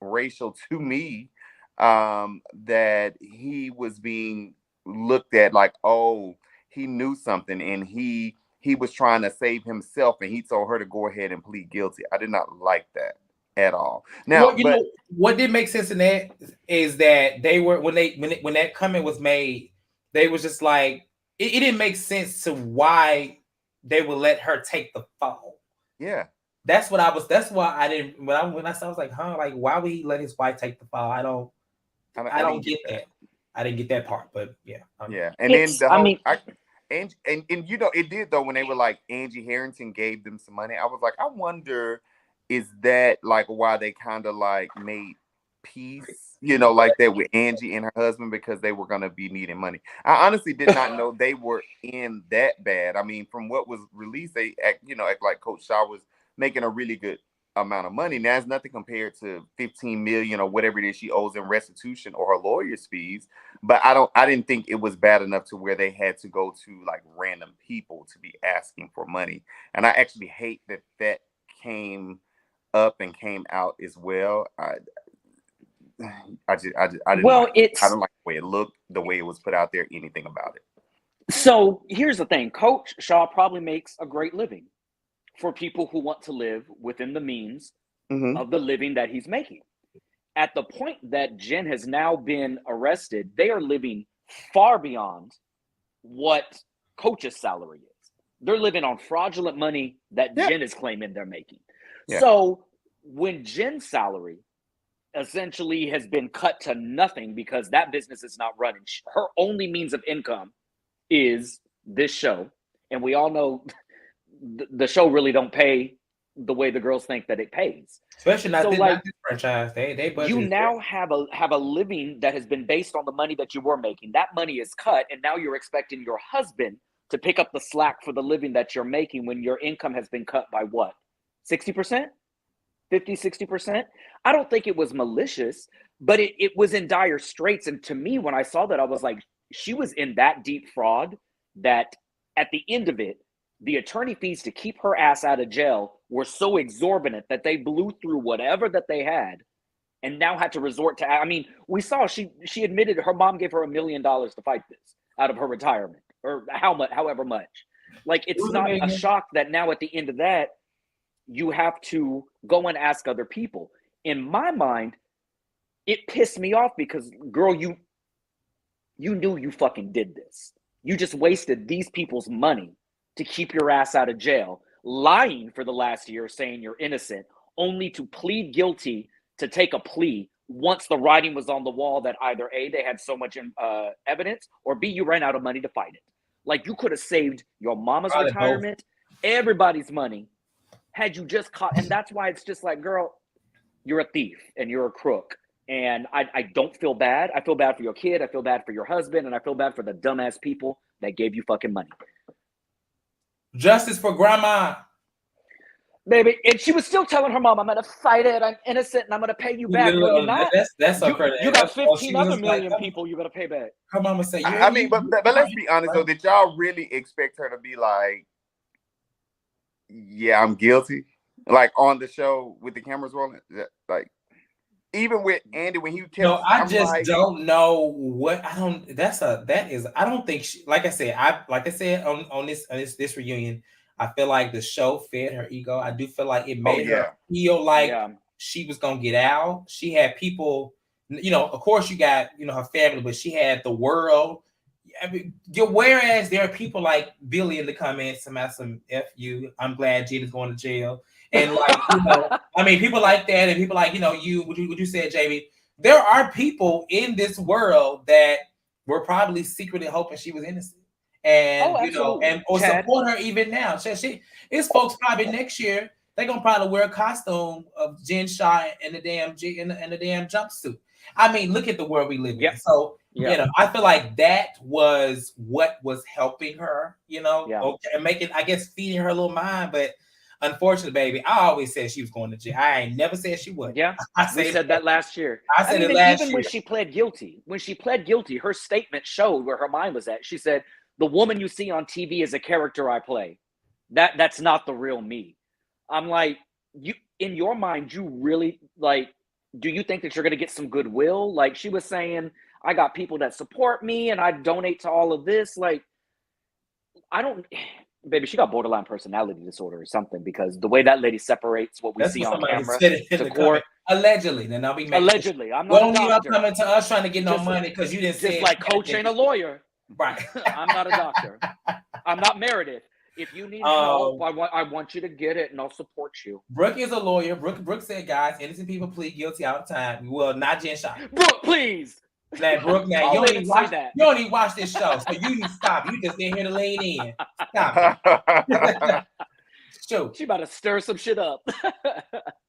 racial to me, that he was being looked at like, oh, he knew something and he was trying to save himself, and he told her to go ahead and plead guilty. I did not like that at all. Now, what did make sense in that is that they were when that comment was made, they was just like it didn't make sense to why they would let her take the fall. Yeah, that's why I didn't. When I saw, I was like, huh, like why would he let his wife take the fall? I don't get that. I didn't get that part, but yeah, and then the whole. And it did though when they were like Angie Harrington gave them some money. I was like, I wonder, is that like why they kind of like made peace, like that with Angie and her husband, because they were gonna be needing money. I honestly did not know they were in that bad. I mean, from what was released, they act like Coach Shaw was making a really good amount of money. Now it's nothing compared to 15 million or whatever it is she owes in restitution or her lawyer's fees. But I didn't think it was bad enough to where they had to go to like random people to be asking for money. And I actually hate that came up and came out as well. I didn't well, like I don't like the way it looked, the way it was put out there, anything about it. So here's the thing. Coach Shaw probably makes a great living for people who want to live within the means of the living that he's making. at the point that Jen has now been arrested, they are living far beyond what Coach's salary is. They're living on fraudulent money that Jen is claiming they're making. Yeah. So when Jen's salary essentially has been cut to nothing because that business is not running, her only means of income is this show. And we all know the show really don't pay the way the girls think that it pays. Especially not this franchise. They you now have a living that has been based on the money that you were making. That money is cut, and now you're expecting your husband to pick up the slack for the living that you're making when your income has been cut by what? 60%? 50, 60%? I don't think it was malicious, but it was in dire straits. And to me, when I saw that, I was like, she was in that deep fraud that at the end of it, the attorney fees to keep her ass out of jail were so exorbitant that they blew through whatever that they had and now had to resort to, I mean, we saw she admitted her mom gave her $1 million to fight this out of her retirement or however much. Like, it's not a shock that now at the end of that, you have to go and ask other people. In my mind, it pissed me off because, girl, you knew you fucking did this. You just wasted these people's money to keep your ass out of jail, lying for the last year, saying you're innocent, only to plead guilty to take a plea once the writing was on the wall that either A, they had so much evidence, or B, you ran out of money to fight it. Like, you could have saved your mama's retirement, everybody's money, had you just caught. And that's why it's just like, girl, you're a thief and you're a crook. And I don't feel bad. I feel bad for your kid. I feel bad for your husband. And I feel bad for the dumbass people that gave you fucking money. Justice for grandma. Baby, and she was still telling her mom, I'm going to fight it. I'm innocent and I'm going to pay you back. No, you're not. That's so crazy. You got 15 other million people you got to pay back. Her mama say, I mean, but let's be honest, though. Did y'all really expect her to be like, yeah, I'm guilty? Like, on the show with the cameras rolling? Like, even with Andy, when he kept, I don't know what I don't think she, like I said on this reunion, I feel like the show fed her ego. I do feel like it made her feel like she was gonna get out. She had people, of course you got, her family, but she had the world. I mean, whereas there are people like Billy in the comments about some F you, I'm glad Jen is going to jail. And like, I mean, people like that, and people like, what you said, JB. There are people in this world that were probably secretly hoping she was innocent, and or support her even now. It's folks probably next year they're gonna probably wear a costume of Jen Shaw and the damn jumpsuit. I mean, look at the world we live in. So I feel like that was what was helping her, and making, I guess, feeding her little mind, but. Unfortunately, baby, I always said she was going to jail. I ain't never said she would. Yeah, we said that last year. I said it last year. Even when she pled guilty, her statement showed where her mind was at. She said, "The woman you see on TV is a character I play. That's not the real me." I'm like, you in your mind, you really like? Do you think that you're going to get some goodwill? Like, she was saying, "I got people that support me, and I donate to all of this." Like, I don't. Baby, she got borderline personality disorder or something, because the way that lady separates what we see on camera to court. Allegedly. Then I'll be mad. Allegedly. I'm not a doctor. Don't coming to us trying to get no money because you didn't say just like Coach ain't a lawyer. Right. I'm not a doctor. I'm not Meredith. If you need help, I want you to get it, and I'll support you. Brooke is a lawyer. Brooke said, guys, innocent people plead guilty all the time. Well, not Jen Shaw. Brooke, please. Like, Brooke, now you don't even watch this show, so you need to stop. You just in here to lean in. Stop. Sure. She about to stir some shit up.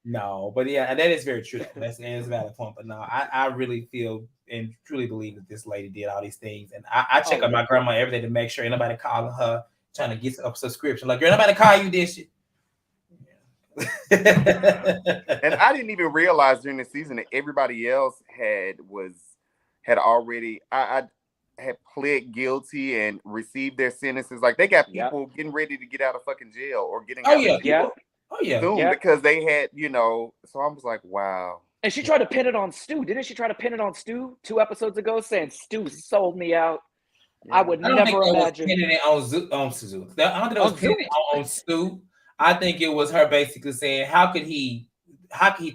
No, but yeah, and that is very true. That's a valid point. But no, I really feel and truly believe that this lady did all these things. And I check on my grandma every day to make sure ain't nobody calling her trying to get a subscription. Like, girl, nobody call you this shit. And I didn't even realize during the season that everybody else had already I had pled guilty and received their sentences. Like, they got people getting ready to get out of fucking jail or getting out of jail soon because they had, so I was like, wow. And she tried to pin it on Stu. Didn't she try to pin it on Stu 2 episodes ago, saying Stu sold me out? I would never imagine. Pinning it on Stu. I don't think it was pinning it on Stu. I think it was her basically saying, how could he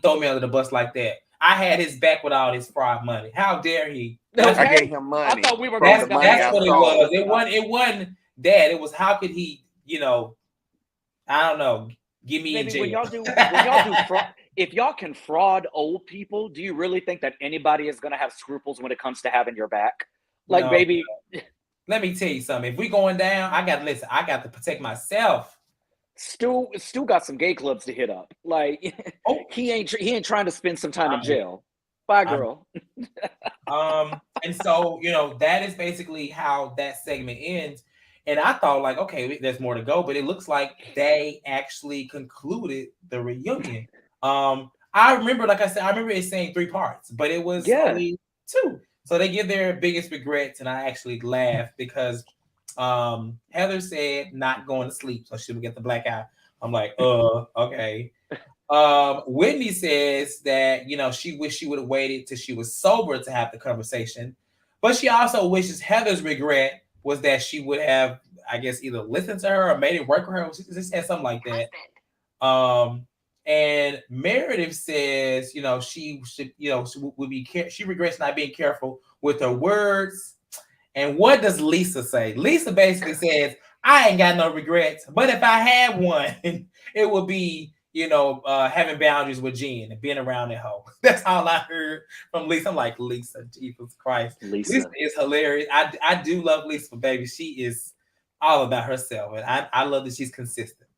throw me under the bus like that? I had his back with all this fraud money. How dare he? I gave him money. I thought we were from going the down money That's I what it saw. was. It wasn't that. It was how could he, I don't know, get me in Maybe jail. when y'all do fraud, if y'all can fraud old people, do you really think that anybody is going to have scruples when it comes to having your back? Like, No. baby, Let me tell you something. If we going down, I got to listen. I got to protect myself. Stu got some gay clubs to hit up. Like, he ain't trying to spend some time in jail. Bye, girl. And so, that is basically how that segment ends. And I thought, like, okay, there's more to go, but it looks like they actually concluded the reunion. I remember, like I said, I remember it saying 3 parts, but it was only 2. So they give their biggest regrets, and I actually laughed because Heather said not going to sleep, so she would get the black eye. I'm like, okay. Whitney says that she wished she would have waited till she was sober to have the conversation, but she also wishes Heather's regret was that she would have, I guess, either listened to her or made it work for her. She said something like that. And Meredith says, she should, she regrets not being careful with her words. And what does Lisa say? Lisa basically says, I ain't got no regrets, but if I had one, it would be, having boundaries with Jen and being around that hoe. That's all I heard from Lisa. I'm like, Lisa, Jesus Christ. Lisa is hilarious. I do love Lisa, but baby, she is all about herself. And I love that she's consistent.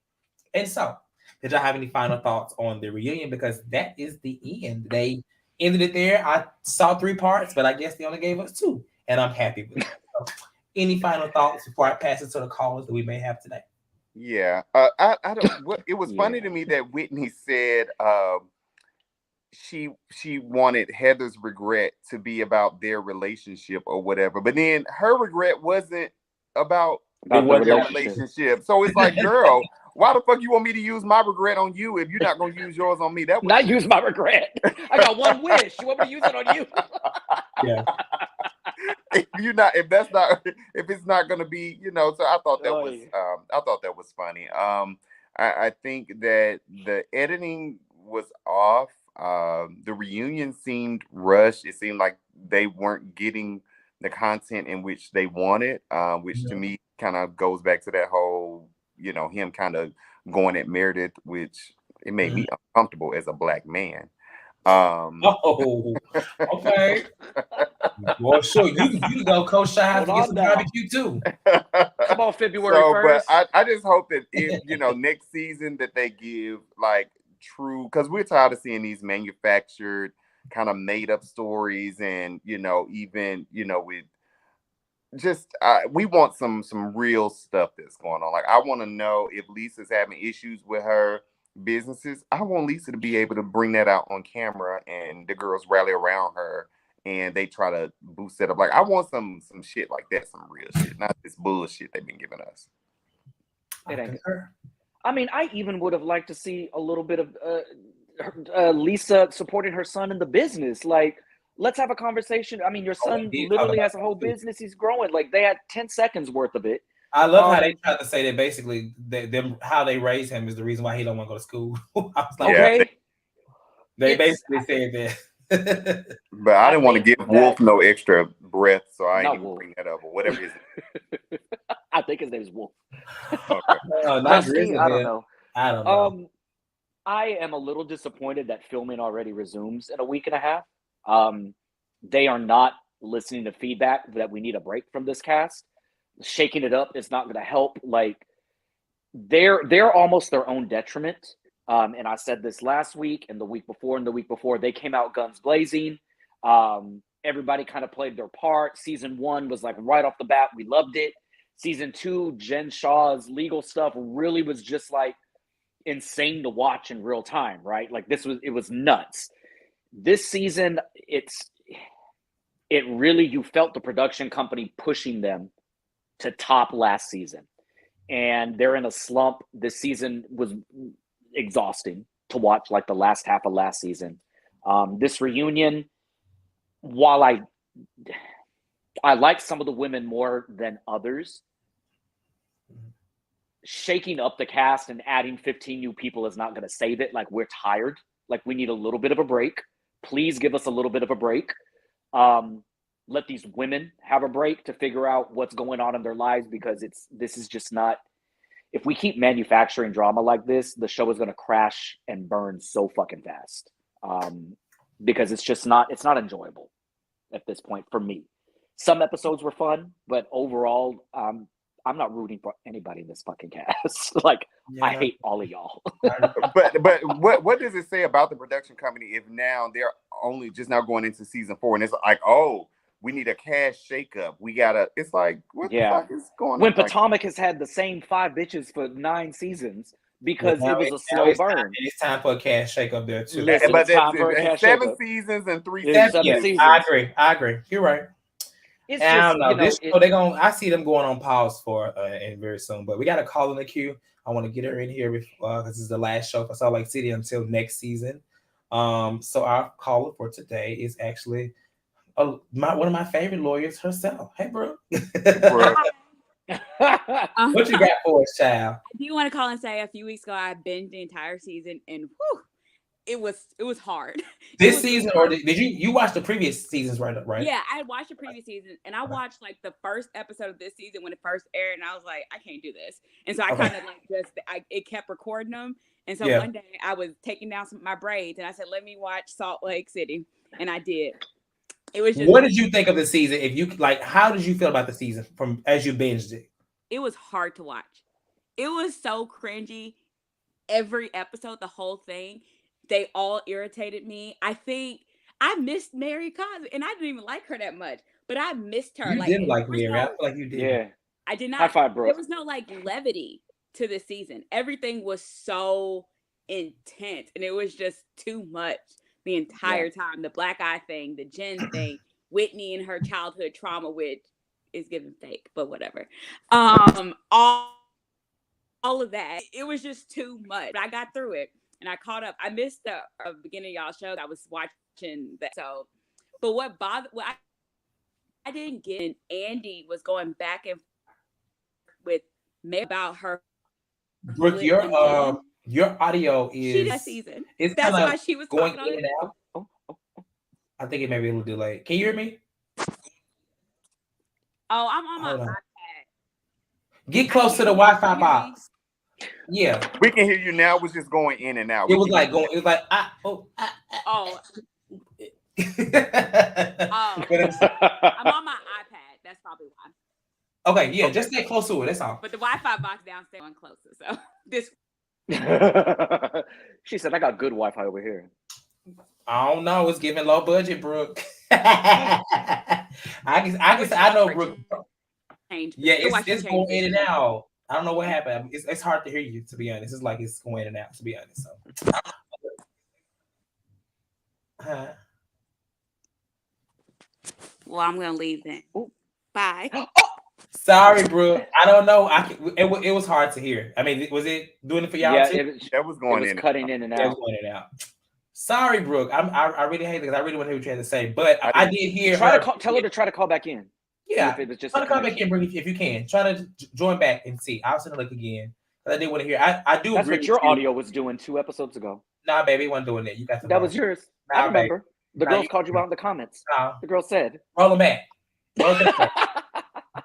And so, did y'all have any final thoughts on the reunion? Because that is the end. They ended it there. I saw 3 parts, but I guess they only gave us 2. And I'm happy with it. So, any final thoughts before I pass it to the callers that we may have today? Yeah, I don't. It was funny to me that Whitney said she wanted Heather's regret to be about their relationship or whatever, but then her regret wasn't about the relationship. So it's like, girl, why the fuck you want me to use my regret on you if you're not gonna use yours on me? That was not use my regret. I got one wish. You want me to use it on you? Yeah. if it's not going to be, so I thought that was funny. I think that the editing was off. The reunion seemed rushed. It seemed like they weren't getting the content in which they wanted, which to me kind of goes back to that whole, him kind of going at Meredith, which it made me uncomfortable as a black man. Okay. Well, sure. You can go Coach Shy to get some barbecue too. Come on, February 1st. But I just hope that if next season that they give like true, because we're tired of seeing these manufactured kind of made up stories, and even with just we want some real stuff that's going on. Like, I want to know if Lisa's having issues with her businesses. I want Lisa to be able to bring that out on camera, and the girls rally around her and they try to boost it up. Like, I want some shit like that, some real shit, not this bullshit they've been giving us. I mean, I even would have liked to see a little bit of Lisa supporting her son in the business. Like, let's have a conversation. I mean, your son literally has a whole business. He's growing. Like, they had 10 seconds worth of it. I love how they tried to say that basically how they raise him is the reason why he don't want to go to school. I was like, okay. They basically said that. But I didn't want to give Wolf no extra breath, so I ain't even bring that up, or whatever his name. I think his name is Wolf. Okay. I don't know. I don't know. I am a little disappointed that filming already resumes in a week and a half. They are not listening to feedback that we need a break from this cast. Shaking it up is not going to help. Like, they're almost their own detriment. And I said this last week and the week before, they came out guns blazing. Everybody kind of played their part. Season 1 was like right off the bat, we loved it. Season 2, Jen Shaw's legal stuff really was just like insane to watch in real time, right? Like, it was nuts. This season, it really, you felt the production company pushing them to top last season. And they're in a slump. This season was exhausting to watch, like the last half of last season. This reunion, while I like some of the women more than others, shaking up the cast and adding 15 new people is not going to save it. Like, we're tired. Like, we need a little bit of a break. Please give us a little bit of a break. Let these women have a break to figure out what's going on in their lives, because this is just not. If we keep manufacturing drama like this, the show is going to crash and burn so fucking fast. Because it's not enjoyable at this point for me. Some episodes were fun, but overall, I'm not rooting for anybody in this fucking cast. Like, yeah, I hate all of y'all. but what does it say about the production company if now they're only just now going into season 4 and it's like, oh, we need a cash shakeup. We gotta. It's like, what the fuck is going on? When Potomac has had the same 5 bitches for 9 seasons because it was a slow burn. It's time for a cash shakeup there too. Listen, but it's time for a cash 7 shakeup. seasons and 3 seasons. seasons. I agree. You're right. It's I don't know. This show, I see them going on pause for and very soon. But we got a call in the queue. I want to get her in here because this is the last show for Salt Lake City until next season. So our caller for today is actually one of my favorite lawyers herself. Hey, bro. What you got for us, child? I do want to call and say a few weeks ago I binged the entire season, and it was hard. This season, or did you watch the previous seasons, right? Yeah, I watched the previous season, and I watched like the first episode of this season when it first aired, and I was like, I can't do this, and so I kind of like it kept recording them, and so one day I was taking down my braids, and I said, let me watch Salt Lake City, and I did. It was just. What did you think of the season? If you how did you feel about the season from as you binged it? It was hard to watch. It was so cringy. Every episode, the whole thing, they all irritated me. I think I missed Mary Cosby, and I didn't even like her that much, but I missed her. You didn't like Mary. I feel like you did. Yeah, I did not. High five, bro. There was no like levity to this season. Everything was so intense, and it was just too much the entire time. The black eye thing, the Jen thing, Whitney and her childhood trauma, which is giving fake, but whatever. All of that. It was just too much. But I got through it and I caught up. I missed the beginning of y'all's show. I was watching that. So, but what I didn't get, and Andy was going back and with Mary about her. Brooke, your audio is that season. That's why she was going in and out. I think it may be a little delayed. Can you hear me? Oh, I'm on my iPad. Get close to the Wi-Fi box. Yeah, we can hear you now. It was just going in and out. It was like going. It was like oh. I'm on my iPad. That's probably why. Okay, yeah, just stay close to it. That's all. But the Wi-Fi box downstairs went closer. So this. She said, "I got good Wi-Fi over here." I don't know. It's giving low budget, Brooke. I know, Brooke. Yeah, it's going in and out. I don't know what happened. It's hard to hear you, to be honest. It's like it's going in and out, to be honest. So. Well, I'm gonna leave then. Ooh, bye. Sorry, Brooke. I don't know. It was hard to hear. I mean, was it doing it for y'all too? That was going in. Cutting in and out. It was going in and out. Sorry, Brooke. I really hate it because I really want to hear what you had to say. But I did hear her. Tell her to try to call back in. Yeah, if it was just try to call back in, Brooke, if you can. Try to join back and see. I'll send a link again. I did want to hear. I do. That's what your audio was doing 2 episodes ago. Nah, baby, it wasn't doing that. You got that was yours. I remember. Baby. The girls called you out in the comments. The girl said, "Roll them back.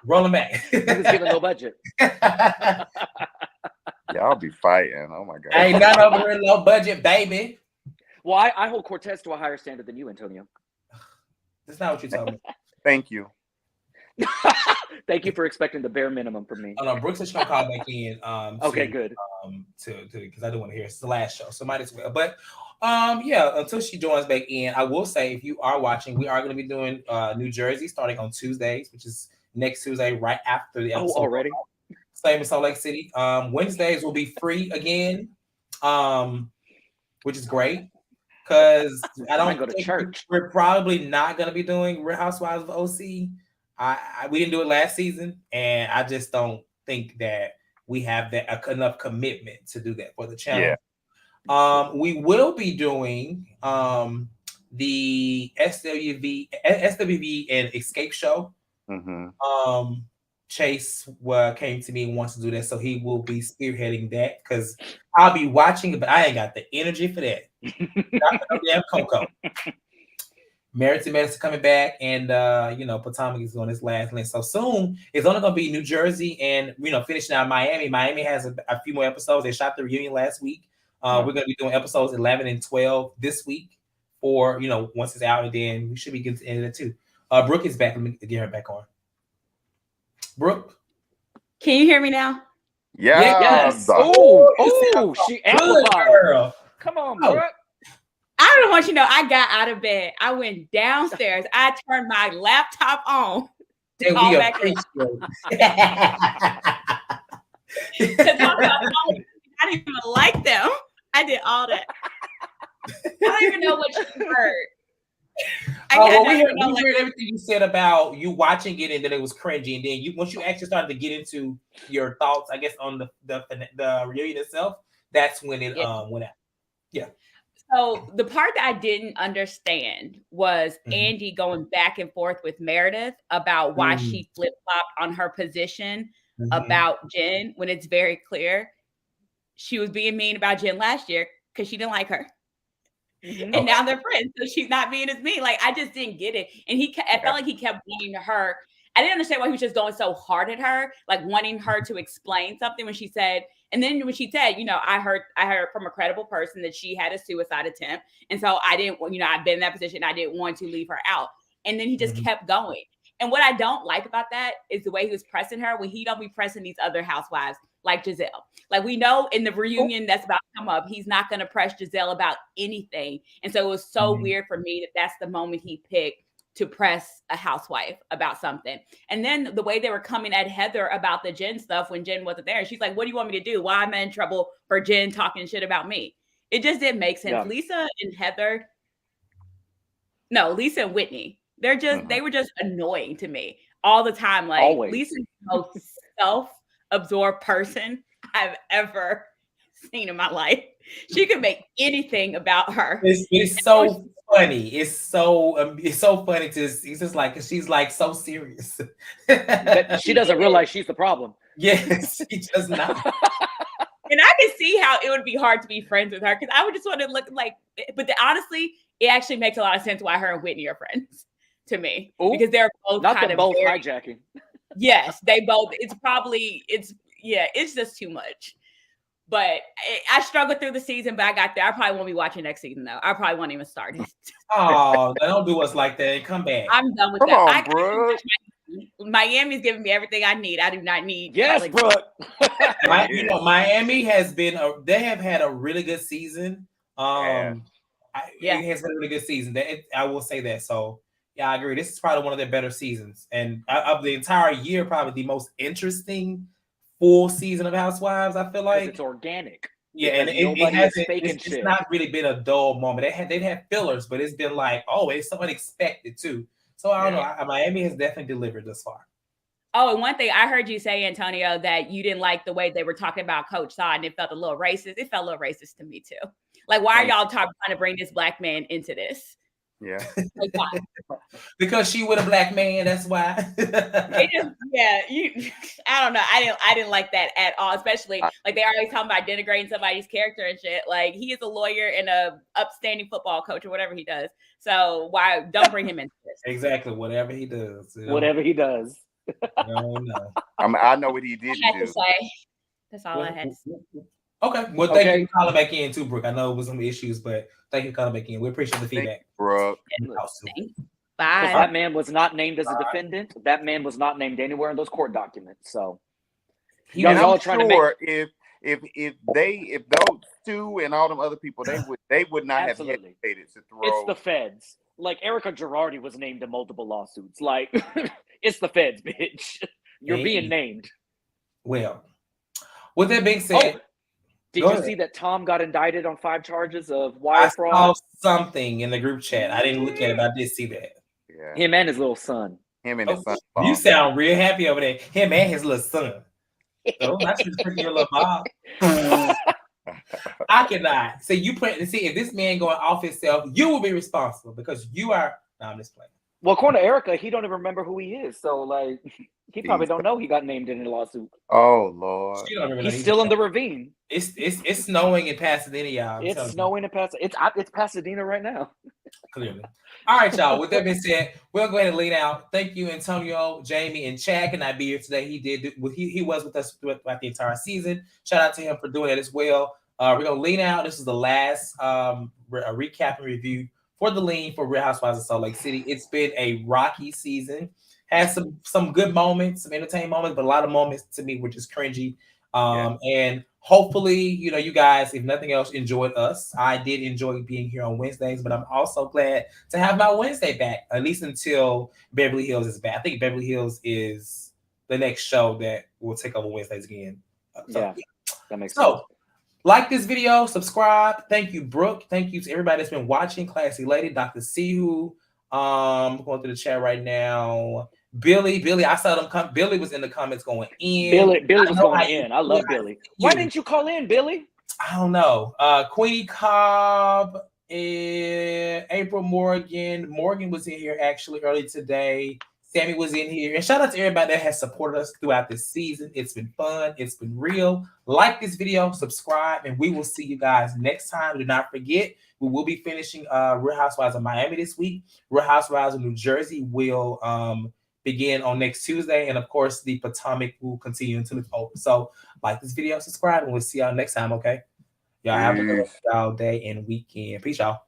Roll them back." He was giving no budget. Y'all be fighting. Oh my god. Ain't none over here low budget, baby. Well, I hold Cortez to a higher standard than you, Antonio. That's not what you told me. Thank you. Thank you for expecting the bare minimum from me. Oh no, Brooke said she's gonna call back in. Okay, good. To because I do want to hear it's the last show, so might as well. But yeah, until she joins back in, I will say if you are watching, we are going to be doing New Jersey starting on Tuesdays, which is next Tuesday, right after the episode. Oh, already? Same in Salt Lake City. Wednesdays will be free again, which is great. Because I don't go to church. We're probably not going to be doing Real Housewives of OC. We didn't do it last season, and I just don't think that we have that enough commitment to do that for the channel. Yeah. We will be doing the SWV and Escape show. Mm-hmm. Chase came to me and wants to do that, so he will be spearheading that because I'll be watching it, but I ain't got the energy for that. Not for no damn Coco. Merited Medicine coming back, and Potomac is on his last list. So soon it's only going to be New Jersey and finishing out Miami. Miami has a few more episodes. They shot the reunion last week. We're going to be doing episodes 11 and 12 this week, or once it's out, and then we should be getting to the end of it too. Brooke is back. Let me get her back on. Brooke, can you hear me now? Yes. Oh, she amplified. Girl. Come on, Brooke. I don't want you to know, I got out of bed. I went downstairs. I turned my laptop on. And we appreciate I didn't even like them. I did all that. I don't even know what you heard. We heard everything you said about you watching it, and then it was cringy. And then once you actually started to get into your thoughts, I guess, on the reunion itself, that's when it went out. Yeah. So the part that I didn't understand was Andy going back and forth with Meredith about why she flip-flopped on her position about Jen, when it's very clear she was being mean about Jen last year because she didn't like her. And now they're friends, so she's not being as mean. Like, I just didn't get it. And I felt like he kept wanting her. I didn't understand why he was just going so hard at her, like wanting her to explain something when she said, and then when she said, I heard from a credible person that she had a suicide attempt. And so I didn't, I've been in that position. I didn't want to leave her out. And then he just kept going. And what I don't like about that is the way he was pressing her when he don't be pressing these other housewives like Giselle. Like, we know in the reunion that's about to come up, he's not going to press Giselle about anything. And so it was so weird for me that that's the moment he picked to press a housewife about something. And then the way they were coming at Heather about the Jen stuff when Jen wasn't there, she's like, what do you want me to do? Why am I in trouble for Jen talking shit about me? It just didn't make sense. Yeah. Lisa and Whitney, they were just annoying to me all the time. Like, always. Lisa's the most self-absorbed person I've ever seen in my life. She could make anything about her. It's so funny. It's so funny it's just like, cause she's like so serious. She doesn't realize she's the problem. Yes, she does not. And I can see how it would be hard to be friends with her, because I would just want to look like, but honestly, it actually makes a lot of sense why her and Whitney are friends to me. Ooh, because they're both hijacking. Yes, they both. It's just too much. But I struggled through the season, but I got there. I probably won't be watching next season, though. I probably won't even start it. Oh, don't do us like that. Come back. I'm done with that. Bro. Miami's giving me everything I need. I do not need. Yes, bro. Miami has been. They have had a really good season. It has been a really good season. I will say that. So yeah, I agree. This is probably one of their better seasons, and of the entire year, probably the most interesting full season of Housewives. I feel like it's organic. Yeah, and it hasn't. It's not really been a dull moment. They've had fillers, but it's been like, it's so unexpected too. So I don't know. Miami has definitely delivered thus far. Oh, and one thing I heard you say, Antonio, that you didn't like the way they were talking about Coach Todd, and it felt a little racist. It felt a little racist to me too. Like, why are y'all trying to bring this black man into this? Yeah. Like, why? Because she with a black man, that's why. I don't know. I didn't like that at all, especially like they always talking about denigrating somebody's character and shit. Like, he is a lawyer and a upstanding football coach or whatever he does. So why don't bring him into this? Exactly, whatever he does. Whatever he does. No. I know what he did do. That's all I had to say. Okay. Well, thank you for calling back in too, Brooke. I know it was some issues, but thank you for calling back in. We appreciate the feedback. Brooke. Bye. That man was not named as a defendant. That man was not named anywhere in those court documents. So y'all trying to make if those two and all them other people, they would not have hesitated to throw. It's the feds. Like, Erica Girardi was named in multiple lawsuits. Like, it's the feds, bitch. You're being named. Well, with that being said, did you see that Tom got indicted on 5 charges of wire fraud? I saw something in the group chat. I didn't look at it, but I did see that. Yeah. Him and his little son. Him and his son. You sound real happy over there. Him and his little son. Oh, that's just freaking your little Bob. I cannot. So if this man going off himself, you will be responsible because you are. No, I'm just playing. Well, according to Erica, he don't even remember who he is. So, like, he probably don't know he got named in a lawsuit. Oh Lord, he's still in the ravine. It's snowing in Pasadena, y'all. It's snowing in Pasadena. It's Pasadena right now. Clearly. All right, y'all. With that being said, we'll go ahead and lead out. Thank you, Antonio, Jamie, and Chad could not be here today. He was with us throughout the entire season. Shout out to him for doing that as well. We're gonna lean out. This is the last recap and review for the lean for Real Housewives of Salt Lake City. It's been a rocky season. Had some good moments, some entertaining moments, but a lot of moments to me were just cringy. And hopefully, you guys, if nothing else, enjoyed us. I did enjoy being here on Wednesdays, but I'm also glad to have my Wednesday back, at least until Beverly Hills is back. I think Beverly Hills is the next show that will take over Wednesdays again. That makes sense. Like this video, subscribe. Thank you, Brooke. Thank you to everybody that's been watching. Classy Lady, Dr. Sihu. Going through the chat right now. Billy, I saw them come. Billy was in the comments going in. Billy was going in. I love Billy. Why didn't you call in, Billy? I don't know. Queenie Cobb, April Morgan. Morgan was in here actually early today. Sammy was in here. And shout out to everybody that has supported us throughout this season. It's been fun. It's been real. Like this video, subscribe, and we will see you guys next time. Do not forget, we will be finishing Real Housewives of Miami this week. Real Housewives of New Jersey will begin on next Tuesday. And of course, the Potomac will continue until it's over. So like this video, subscribe, and we'll see y'all next time, okay? Y'all have a good day and weekend. Peace, y'all.